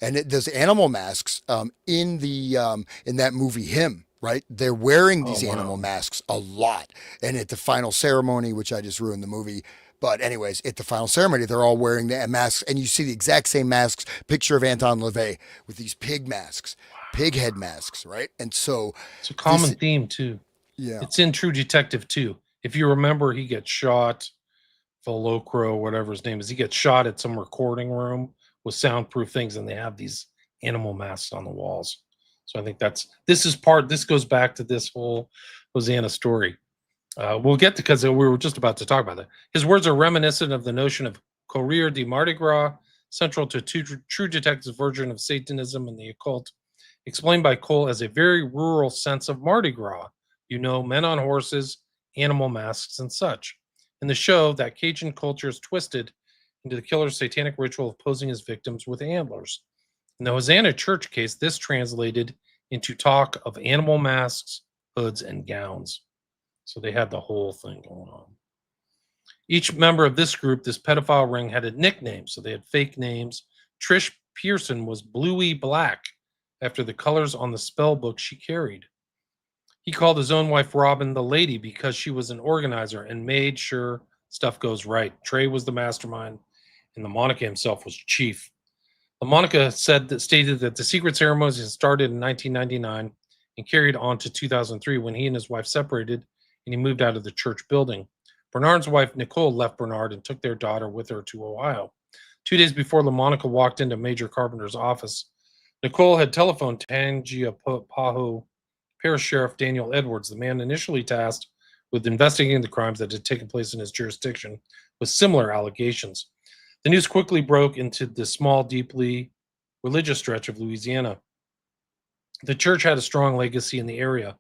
and there's animal masks in that movie Him, right? They're wearing these animal masks a lot, and at the final ceremony, which I just ruined the movie, but anyways, at the final ceremony, they're all wearing the masks, and you see the exact same masks. Picture of Anton LaVey with these pig masks, pig head masks, right? And so it's a common theme too. Yeah, it's in True Detective too. If you remember, he gets shot, Velocro, whatever his name is, he gets shot at some recording room with soundproof things, and they have these animal masks on the walls. So I think this goes back to this whole Hosanna story. We'll get to, because we were just about to talk about that. His words are reminiscent of the notion of Courir de Mardi Gras, central to True Detective's version of Satanism and the occult, explained by Cole as a very rural sense of Mardi Gras. Men on horses, animal masks, and such. In the show, that Cajun culture is twisted into the killer's satanic ritual of posing his victims with antlers. In the Hosanna Church case, this translated into talk of animal masks, hoods, and gowns. So they had the whole thing going on. Each member of this group, this pedophile ring, had a nickname, so they had fake names. Trish Pearson was Bluey Black, after the colors on the spell book she carried. He called his own wife Robin the Lady because she was an organizer and made sure stuff goes right. Trey was the mastermind, and LaMonica himself was chief. LaMonica stated that the secret ceremonies had started in 1999 and carried on to 2003 when he and his wife separated and he moved out of the church building. Bernard's wife, Nicole, left Bernard and took their daughter with her to Ohio. 2 days before LaMonica walked into Major Carpenter's office, Nicole had telephoned Tangipahoa Parish Sheriff Daniel Edwards, the man initially tasked with investigating the crimes that had taken place in his jurisdiction, with similar allegations. The news quickly broke into the small, deeply religious stretch of Louisiana. The church had a strong legacy in the area.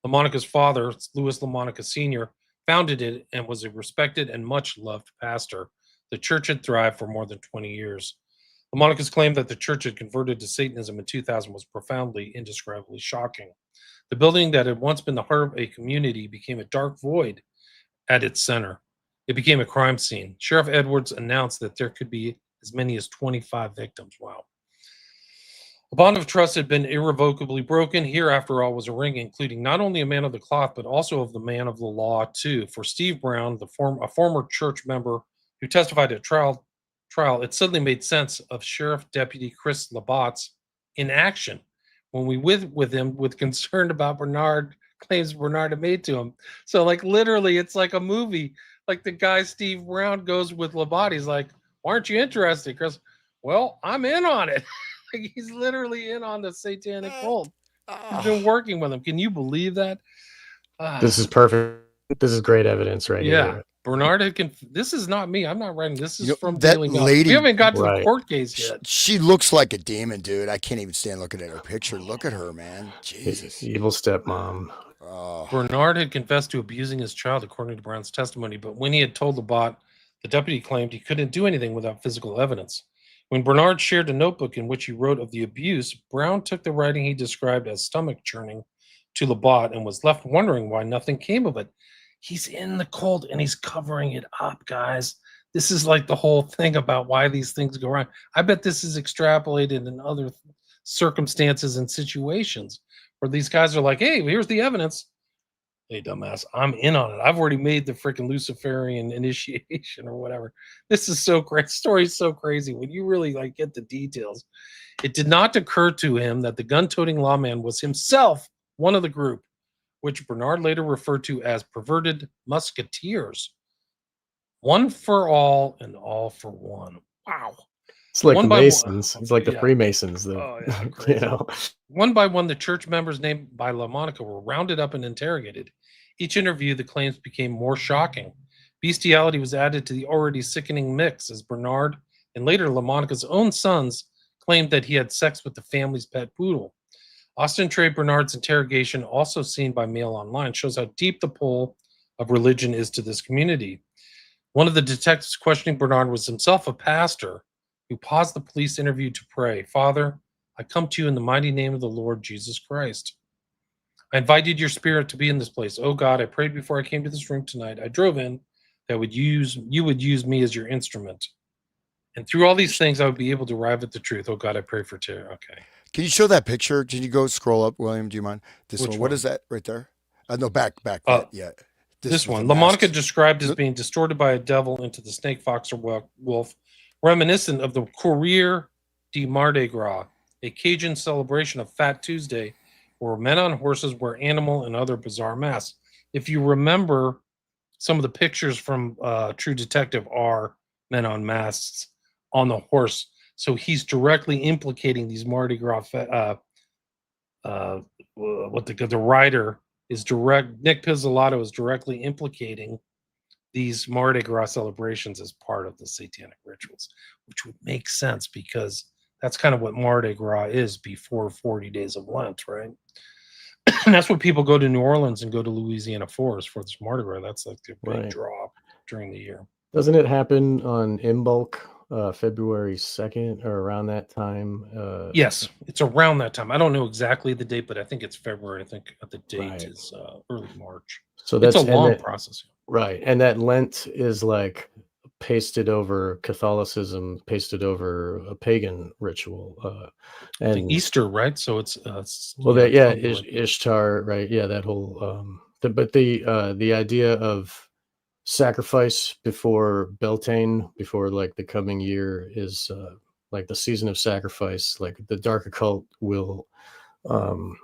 LaMonica's father, Louis LaMonica Sr., founded it and was a respected and much loved pastor. The church had thrived for more than 20 years. LaMonica's claim that the church had converted to Satanism in 2000 was profoundly, indescribably shocking. The building that had once been the heart of a community became a dark void at its center. It became a crime scene. Sheriff Edwards announced that there could be as many as 25 victims. Wow. A bond of trust had been irrevocably broken. Here, after all, was a ring including not only a man of the cloth, but also of the man of the law, too. For Steve Brown, a former church member who testified at trial, it suddenly made sense of Sheriff Deputy Chris Labat's inaction when we with him with concern about claims Bernard had made to him. So, like, literally, it's like a movie. Like the guy Steve Brown goes with Labat. He's like, "Why aren't you interested, Chris?" "Well, I'm in on it." Like, he's literally in on the satanic cult. He's been working with him. Can you believe that? This is perfect. This is great evidence right here. Bernard had this is not me. I'm not writing. This is from that Daily lady. We haven't got to the court case yet. She looks like a demon, dude. I can't even stand looking at her picture. Look at her, man. Jesus. Evil stepmom. Bernard had confessed to abusing his child, according to Brown's testimony, but when he had told Labat, the deputy claimed he couldn't do anything without physical evidence. When Bernard shared a notebook in which he wrote of the abuse, Brown took the writing he described as stomach churning to Labat and was left wondering why nothing came of it. He's in the cult and he's covering it up, guys. This is like the whole thing about why these things go wrong. I bet this is extrapolated in other circumstances and situations where these guys are like, "Hey, here's the evidence. Hey, dumbass, I'm in on it. I've already made the freaking Luciferian initiation or whatever. This is so great. Story's so crazy when you really like get the details. It did not occur to him that the gun-toting lawman was himself one of the group, which Bernard later referred to as perverted musketeers. One for all and all for one. Wow. It's like One the by one. Masons. It's like the Yeah. Freemasons. Oh, yeah, You crazy. know, One by one, the church members named by LaMonica were rounded up and interrogated. Each interview, the claims became more shocking. Bestiality was added to the already sickening mix as Bernard and later LaMonica's own sons claimed that he had sex with the family's pet poodle. Austin Trey Bernard's interrogation, also seen by Mail Online, shows how deep the pull of religion is to this community. One of the detectives questioning Bernard was himself a pastor who paused the police interview to pray, "Father, I come to you in the mighty name of the Lord Jesus Christ. I invited your spirit to be in this place. Oh God, I prayed before I came to this room tonight. I drove in that you would use me as your instrument. And through all these things, I would be able to arrive at the truth. Oh God, I pray for terror." Okay. Can you show that picture? Can you go scroll up, William? Do you mind? This Which one. What one? is that right there? No, back. Uh, Yeah. This with one. the LaMonica masks. described as being distorted by a devil into the snake, fox, or wolf, reminiscent of the Courrier de Mardi Gras, a Cajun celebration of Fat Tuesday, where men on horses wear animal and other bizarre masks. If you remember, some of the pictures from True Detective are men on masks on the horse. So he's directly implicating these Mardi Gras. What the writer is Nick Pizzolatto is directly implicating these Mardi Gras celebrations as part of the satanic rituals, which would make sense because that's kind of what Mardi Gras is before 40 days of Lent, right? And that's what people go to New Orleans and go to Louisiana for this Mardi Gras. That's like the big right? draw during the year. Doesn't it happen on Imbolc, February 2nd or around that time? Yes, it's around that time. I don't know exactly the date, but I think it's February. I think the date Right. is early March. So It's that's a long process. right, and that Lent is like pasted over Catholicism, pasted over a pagan ritual, The and Easter, right? So it's well, you know, that yeah, totally like- Ishtar, right? Yeah, that whole the idea of sacrifice before Beltane, before like the coming year is like the season of sacrifice. Like the dark occult will um,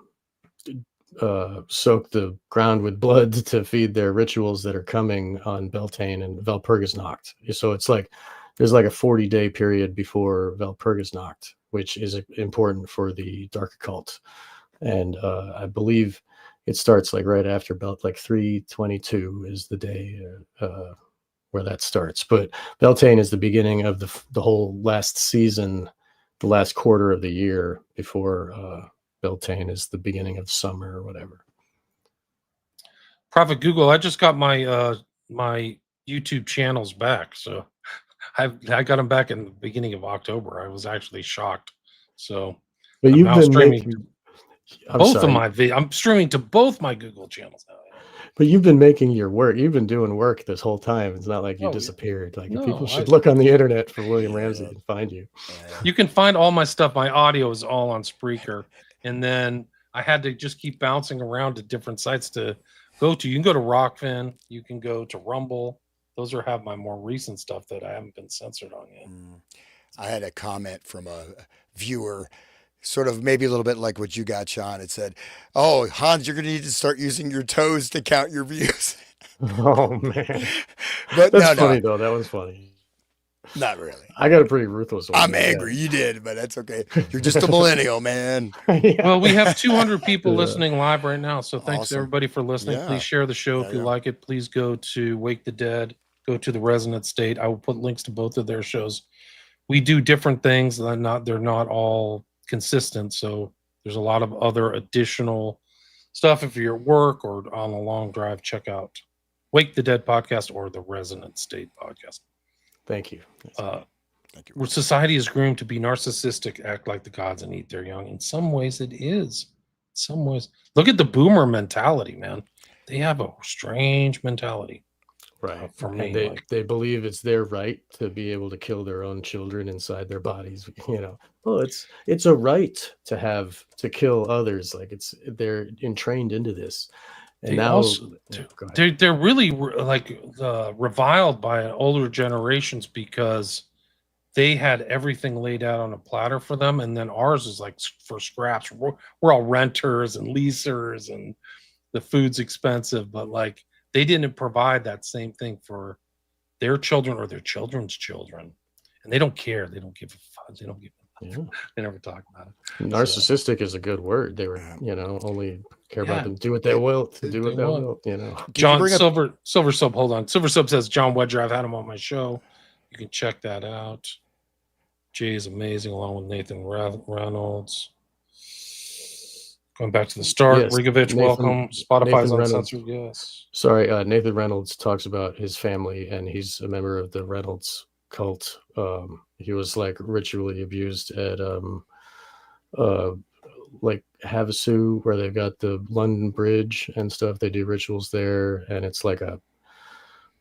soak the ground with blood to feed their rituals that are coming on Beltane and Valpurgisnacht. So it's like there's like a 40-day period before Valpurgisnacht, which is important for the dark occult. And I believe it starts like right after like 3/22 is the day where that starts. But Beltane is the beginning of the whole last season, the last quarter of the year before Beltane is the beginning of summer or whatever. Prophet Google, I just got my my YouTube channels back. So I got them back in the beginning of October. I was actually shocked. So But I'm you've now been streaming making, to I'm both of sorry, my I'm streaming to both my Google channels now. but you've been making your work. You've been doing work this whole time. It's not like you Oh, yeah. disappeared. Like No, people should look on the internet for William Ramsey and find you. You can find all my stuff. My audio is all on Spreaker. And then I had to just keep bouncing around to different sites to go to. You can go to Rockfin. You can go to Rumble. Those have my more recent stuff that I haven't been censored on yet. I had a comment from a viewer, sort of maybe a little bit like what you got, Sean. It said, "Oh, Hans, you're going to need to start using your toes to count your views." Oh man, But that's no, funny though. That was funny. not really. I got a pretty ruthless one. I'm but yeah. angry. You did, but that's okay. You're just a millennial, man. Yeah. Well, we have 200 people Yeah. listening live right now. So thanks Awesome. everybody for listening. Yeah. Please share the show if There you you go. like it. Please go to Wake the Dead. Go to the Resonant State. I will put links to both of their shows. We do different things. They're not all consistent. So there's a lot of other additional stuff. If you're at work or on a long drive, check out Wake the Dead podcast or the Resonant State podcast. Thank you. Thank you. Where society is groomed to be narcissistic, act like the gods, and eat their young. In some ways, it is. In some ways, look at the boomer mentality, man. They have a strange mentality. Right. For And me, they believe it's their right to be able to kill their own children inside their bodies. You know, well, it's a right to kill others. Like they're entrained into this. And They now, also yeah, go ahead. they're really like reviled by older generations because they had everything laid out on a platter for them, and then ours is like for scraps. We're all renters and leasers, and the food's expensive, but like they didn't provide that same thing for their children or their children's children, and they don't care. They don't give a fuck. They don't give. Yeah. They never talk about it. Narcissistic is a good word. They were, Yeah. only care about Yeah, them. Do what they will to do they what they want. will. Did you John bring up? Silver Sub. Hold on, Silver Sub says John Wedger. I've had him on my show. You can check that out. Jay is amazing, along with Nathan Reynolds. Going back to the start, Yes, Rigovich, welcome. Spotify's Nathan Reynolds. uncensored, yes. Sorry, Nathan Reynolds talks about his family, and he's a member of the Reynolds cult. He was like ritually abused at like Havasu, where they've got the London Bridge and stuff. They do rituals there, and it's like a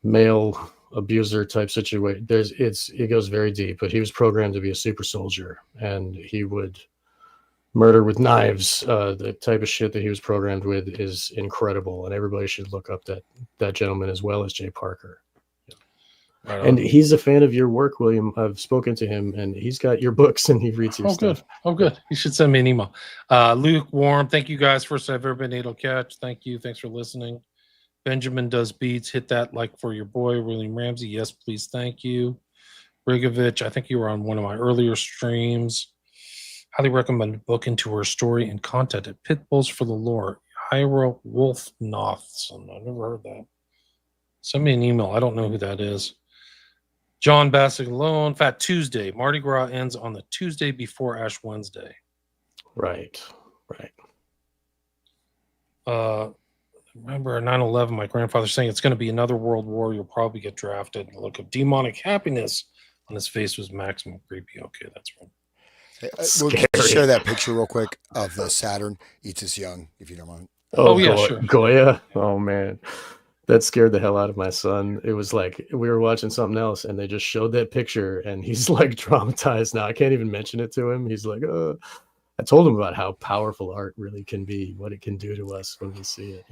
male abuser type situation. It goes very deep, but he was programmed to be a super soldier, and he would murder with knives. The type of shit that he was programmed with is incredible, and everybody should look up that gentleman as well as Jay Parker. Right And on. he's a fan of your work, William. I've spoken to him, and he's got your books, and he reads your stuff. Good. Oh, good. You should send me an email. Lukewarm, thank you guys. First I've ever been able to catch. Thank you. Thanks for listening. Benjamin does beats. Hit that like for your boy, William Ramsey. Yes, please. Thank you. Rigovich, I think you were on one of my earlier streams. Highly recommend the book into her story and content at Pitbulls for the Lore. Ira Wolf Nothson. I've never heard that. Send me an email. I don't know who that is. John Bassett alone. Fat Tuesday. Mardi Gras ends on the Tuesday before Ash Wednesday. Right. Remember 9/11, my grandfather saying it's going to be another world war. You'll probably get drafted. The look of demonic happiness on his face was maximum creepy. Okay, that's right. Hey, we'll just share that picture real quick of the Saturn eats us young, if you don't mind. Oh yeah, sure. Goya. Oh man, that scared the hell out of my son. It was like we were watching something else, and they just showed that picture, and he's like traumatized now. I can't even mention it to him. He's like, I told him about how powerful art really can be, what it can do to us when we see it.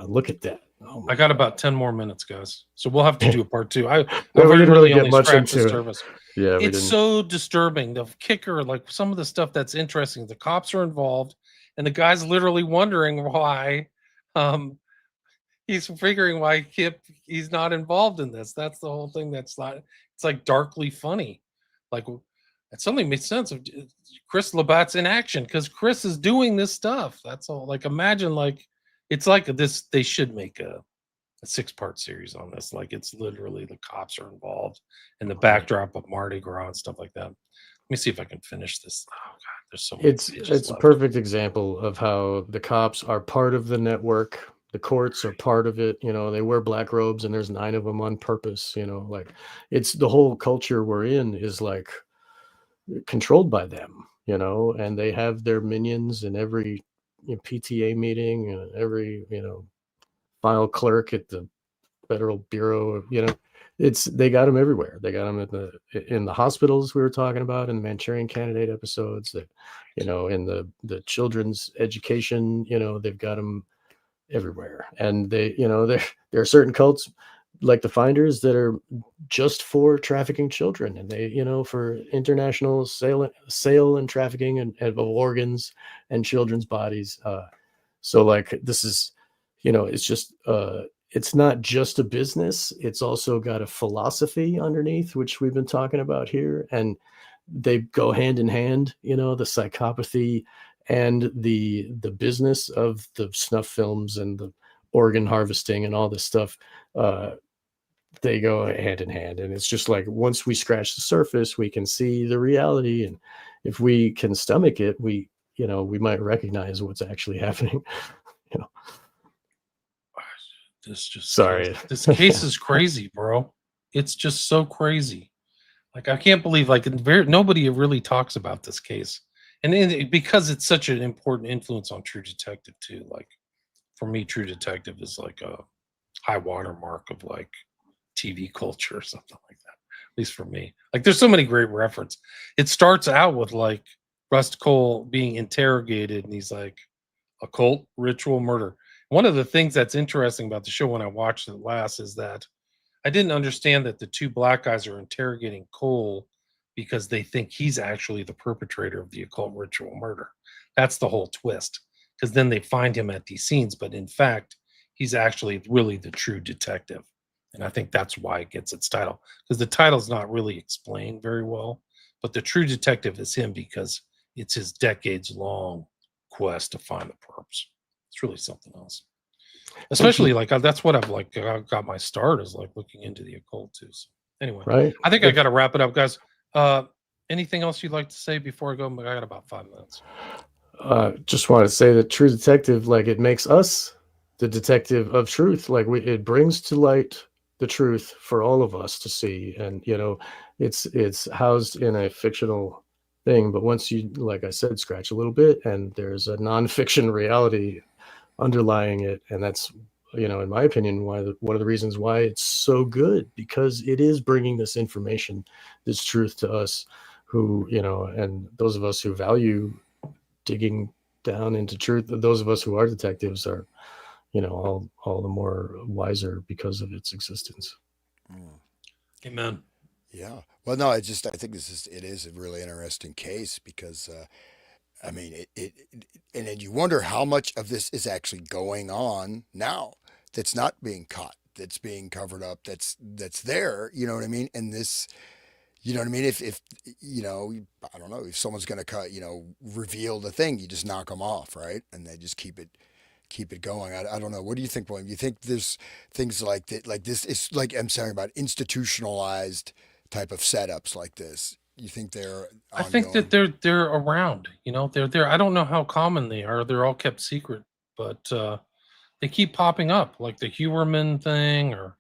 Look at that. Oh I got about 10 more minutes, guys. So we'll have to do a part two. we didn't really get much into it. Yeah, it's so disturbing. The kicker, like some of the stuff that's interesting, the cops are involved, and the guy's literally wondering why. He's figuring why he's not involved in this. That's the whole thing. It's like darkly funny. Like it suddenly makes sense of Chris Labatt's in action because Chris is doing this stuff. That's all. Like imagine like it's like this. They should make a 6-part series on this. Like it's literally the cops are involved and the backdrop of Mardi Gras and stuff like that. Let me see if I can finish this. Oh God, there's so many. It's a perfect example of how the cops are part of the network. The courts are part of it. They wear black robes, and there's 9 of them on purpose. Like it's the whole culture we're in is like controlled by them. And they have their minions in every PTA meeting and every file clerk at the Federal Bureau of, they got them everywhere. They got them in the hospitals we were talking about in the Manchurian Candidate episodes, that in the children's education, they've got them everywhere. And they, there are certain cults like the Finders that are just for trafficking children, and they, for international sale and trafficking of organs and children's bodies. So like this is, it's just it's not just a business. It's also got a philosophy underneath, which we've been talking about here. And they go hand in hand, the psychopathy and the business of the snuff films and the organ harvesting and all this stuff. They go hand in hand. And it's just like, once we scratch the surface, we can see the reality. And if we can stomach it, we might recognize what's actually happening. Sorry. This case is crazy, bro. It's just so crazy. Like I can't believe nobody really talks about this case, and because it's such an important influence on True Detective too. Like for me, True Detective is like a high watermark of like TV culture or something like that. At least for me, like there's so many great references. It starts out with like Rust Cole being interrogated, and he's like, occult ritual murder. One of the things that's interesting about the show when I watched it last is that I didn't understand that the two black guys are interrogating Cole because they think he's actually the perpetrator of the occult ritual murder. That's the whole twist. Because then they find him at these scenes, but in fact, he's actually really the true detective. And I think that's why it gets its title. Because the title's not really explained very well, but the true detective is him because it's his decades-long quest to find the perps. It's really something else. Especially like that's what I've like got my start is like looking into the occult too. So anyway, Right. I think I got to wrap it up, guys. Anything else you'd like to say before I go? I got about 5 minutes. Just want to say that True Detective, like, it makes us the detective of truth. Like, it brings to light the truth for all of us to see. And, you know, it's housed in a fictional thing, but once you, like I said, scratch a little bit, and there's a nonfiction reality underlying it, and that's, you know, in my opinion, one of the reasons why it's so good, because it is bringing this information, this truth to us, who, you know, and those of us who value digging down into truth, those of us who are detectives are, you know, all the more wiser because of its existence. Amen. Yeah. Well, no, I think it is a really interesting case because, I mean, and then you wonder how much of this is actually going on now that's not being caught, that's being covered up, that's there, you know what I mean? And this, you know what I mean? If you know, I don't know, if someone's going to reveal the thing, you just knock them off, right? And they just keep it going. I don't know. What do you think, William? You think there's things like that, like this is like I'm saying about institutionalized type of setups like this? You think they're I think that they're around, you know, they're there. I don't know how common they are. They're all kept secret, but they keep popping up, like the Huerman thing, or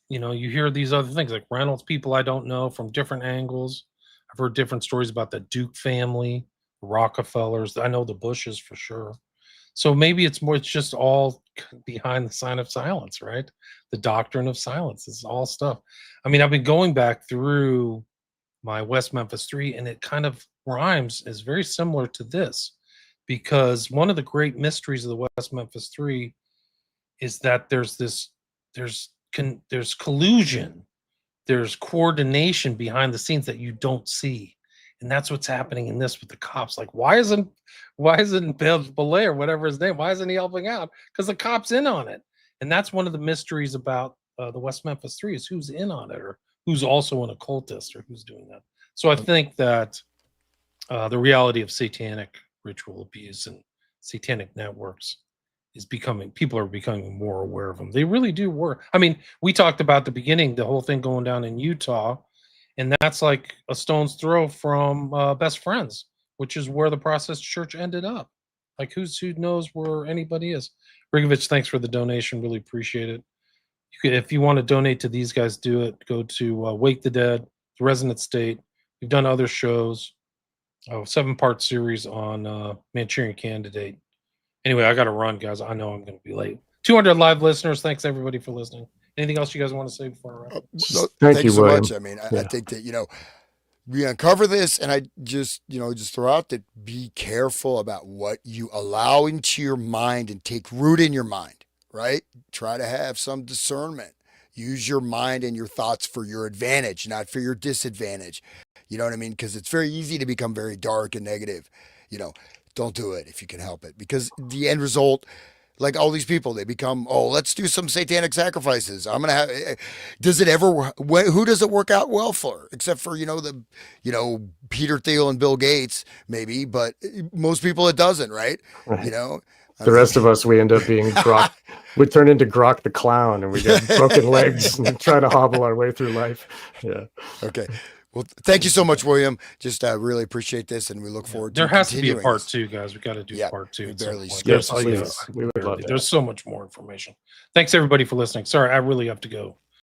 you know, you hear these other things like Reynolds people I don't know from different angles. I've heard different stories about the Duke family, Rockefellers. I know the Bushes for sure. So maybe it's just all behind the sign of silence, right? The doctrine of silence. It's all stuff. I mean, I've been going back through my West Memphis 3, and it kind of rhymes, is very similar to this, because one of the great mysteries of the West Memphis 3 is that there's collusion, there's coordination behind the scenes that you don't see. And that's what's happening in this with the cops. Like, why isn't Belay or whatever his name, why isn't he helping out? Because the cop's in on it. And that's one of the mysteries about the West Memphis 3 is who's in on it, or who's also an occultist, or who's doing that. So I think that the reality of satanic ritual abuse and satanic networks is people are becoming more aware of them. They really do work. I mean, we talked about the beginning, the whole thing going down in Utah, and that's like a stone's throw from Best Friends, which is where the Process Church ended up. Like, who knows where anybody is? Rigovich, thanks for the donation. Really appreciate it. If you want to donate to these guys, do it. Go to Wake the Dead, The Resonant State. We've done other shows, 7-part series on Manchurian Candidate. Anyway, I got to run, guys. I know I'm going to be late. 200 live listeners. Thanks, everybody, for listening. Anything else you guys want to say before I wrap? No, Thank you so William. much. I mean, I think that, you know, we uncover this, and I just throw out that be careful about what you allow into your mind and take root in your mind, right? Try to have some discernment. Use your mind and your thoughts for your advantage, not for your disadvantage. You know what I mean? Because it's very easy to become very dark and negative. You know, don't do it if you can help it, because the end result, like all these people, they become, oh, let's do some satanic sacrifices. I'm gonna have. Does it ever? Who does it work out well for? Except for Peter Thiel and Bill Gates, maybe, but most people it doesn't, right? Right. You know, The rest of us, we end up being Grok. We turn into Grok the clown, and we get broken legs and try to hobble our way through life. Yeah. Okay. Well, thank you so much, William. Just really appreciate this, and we look forward to there has to be a continuing part this. 2, guys. We got to do part 2. We at some barely point. skipped Yes, please. We would love that. There's so much more information. Thanks, everybody, for listening. Sorry, I really have to go.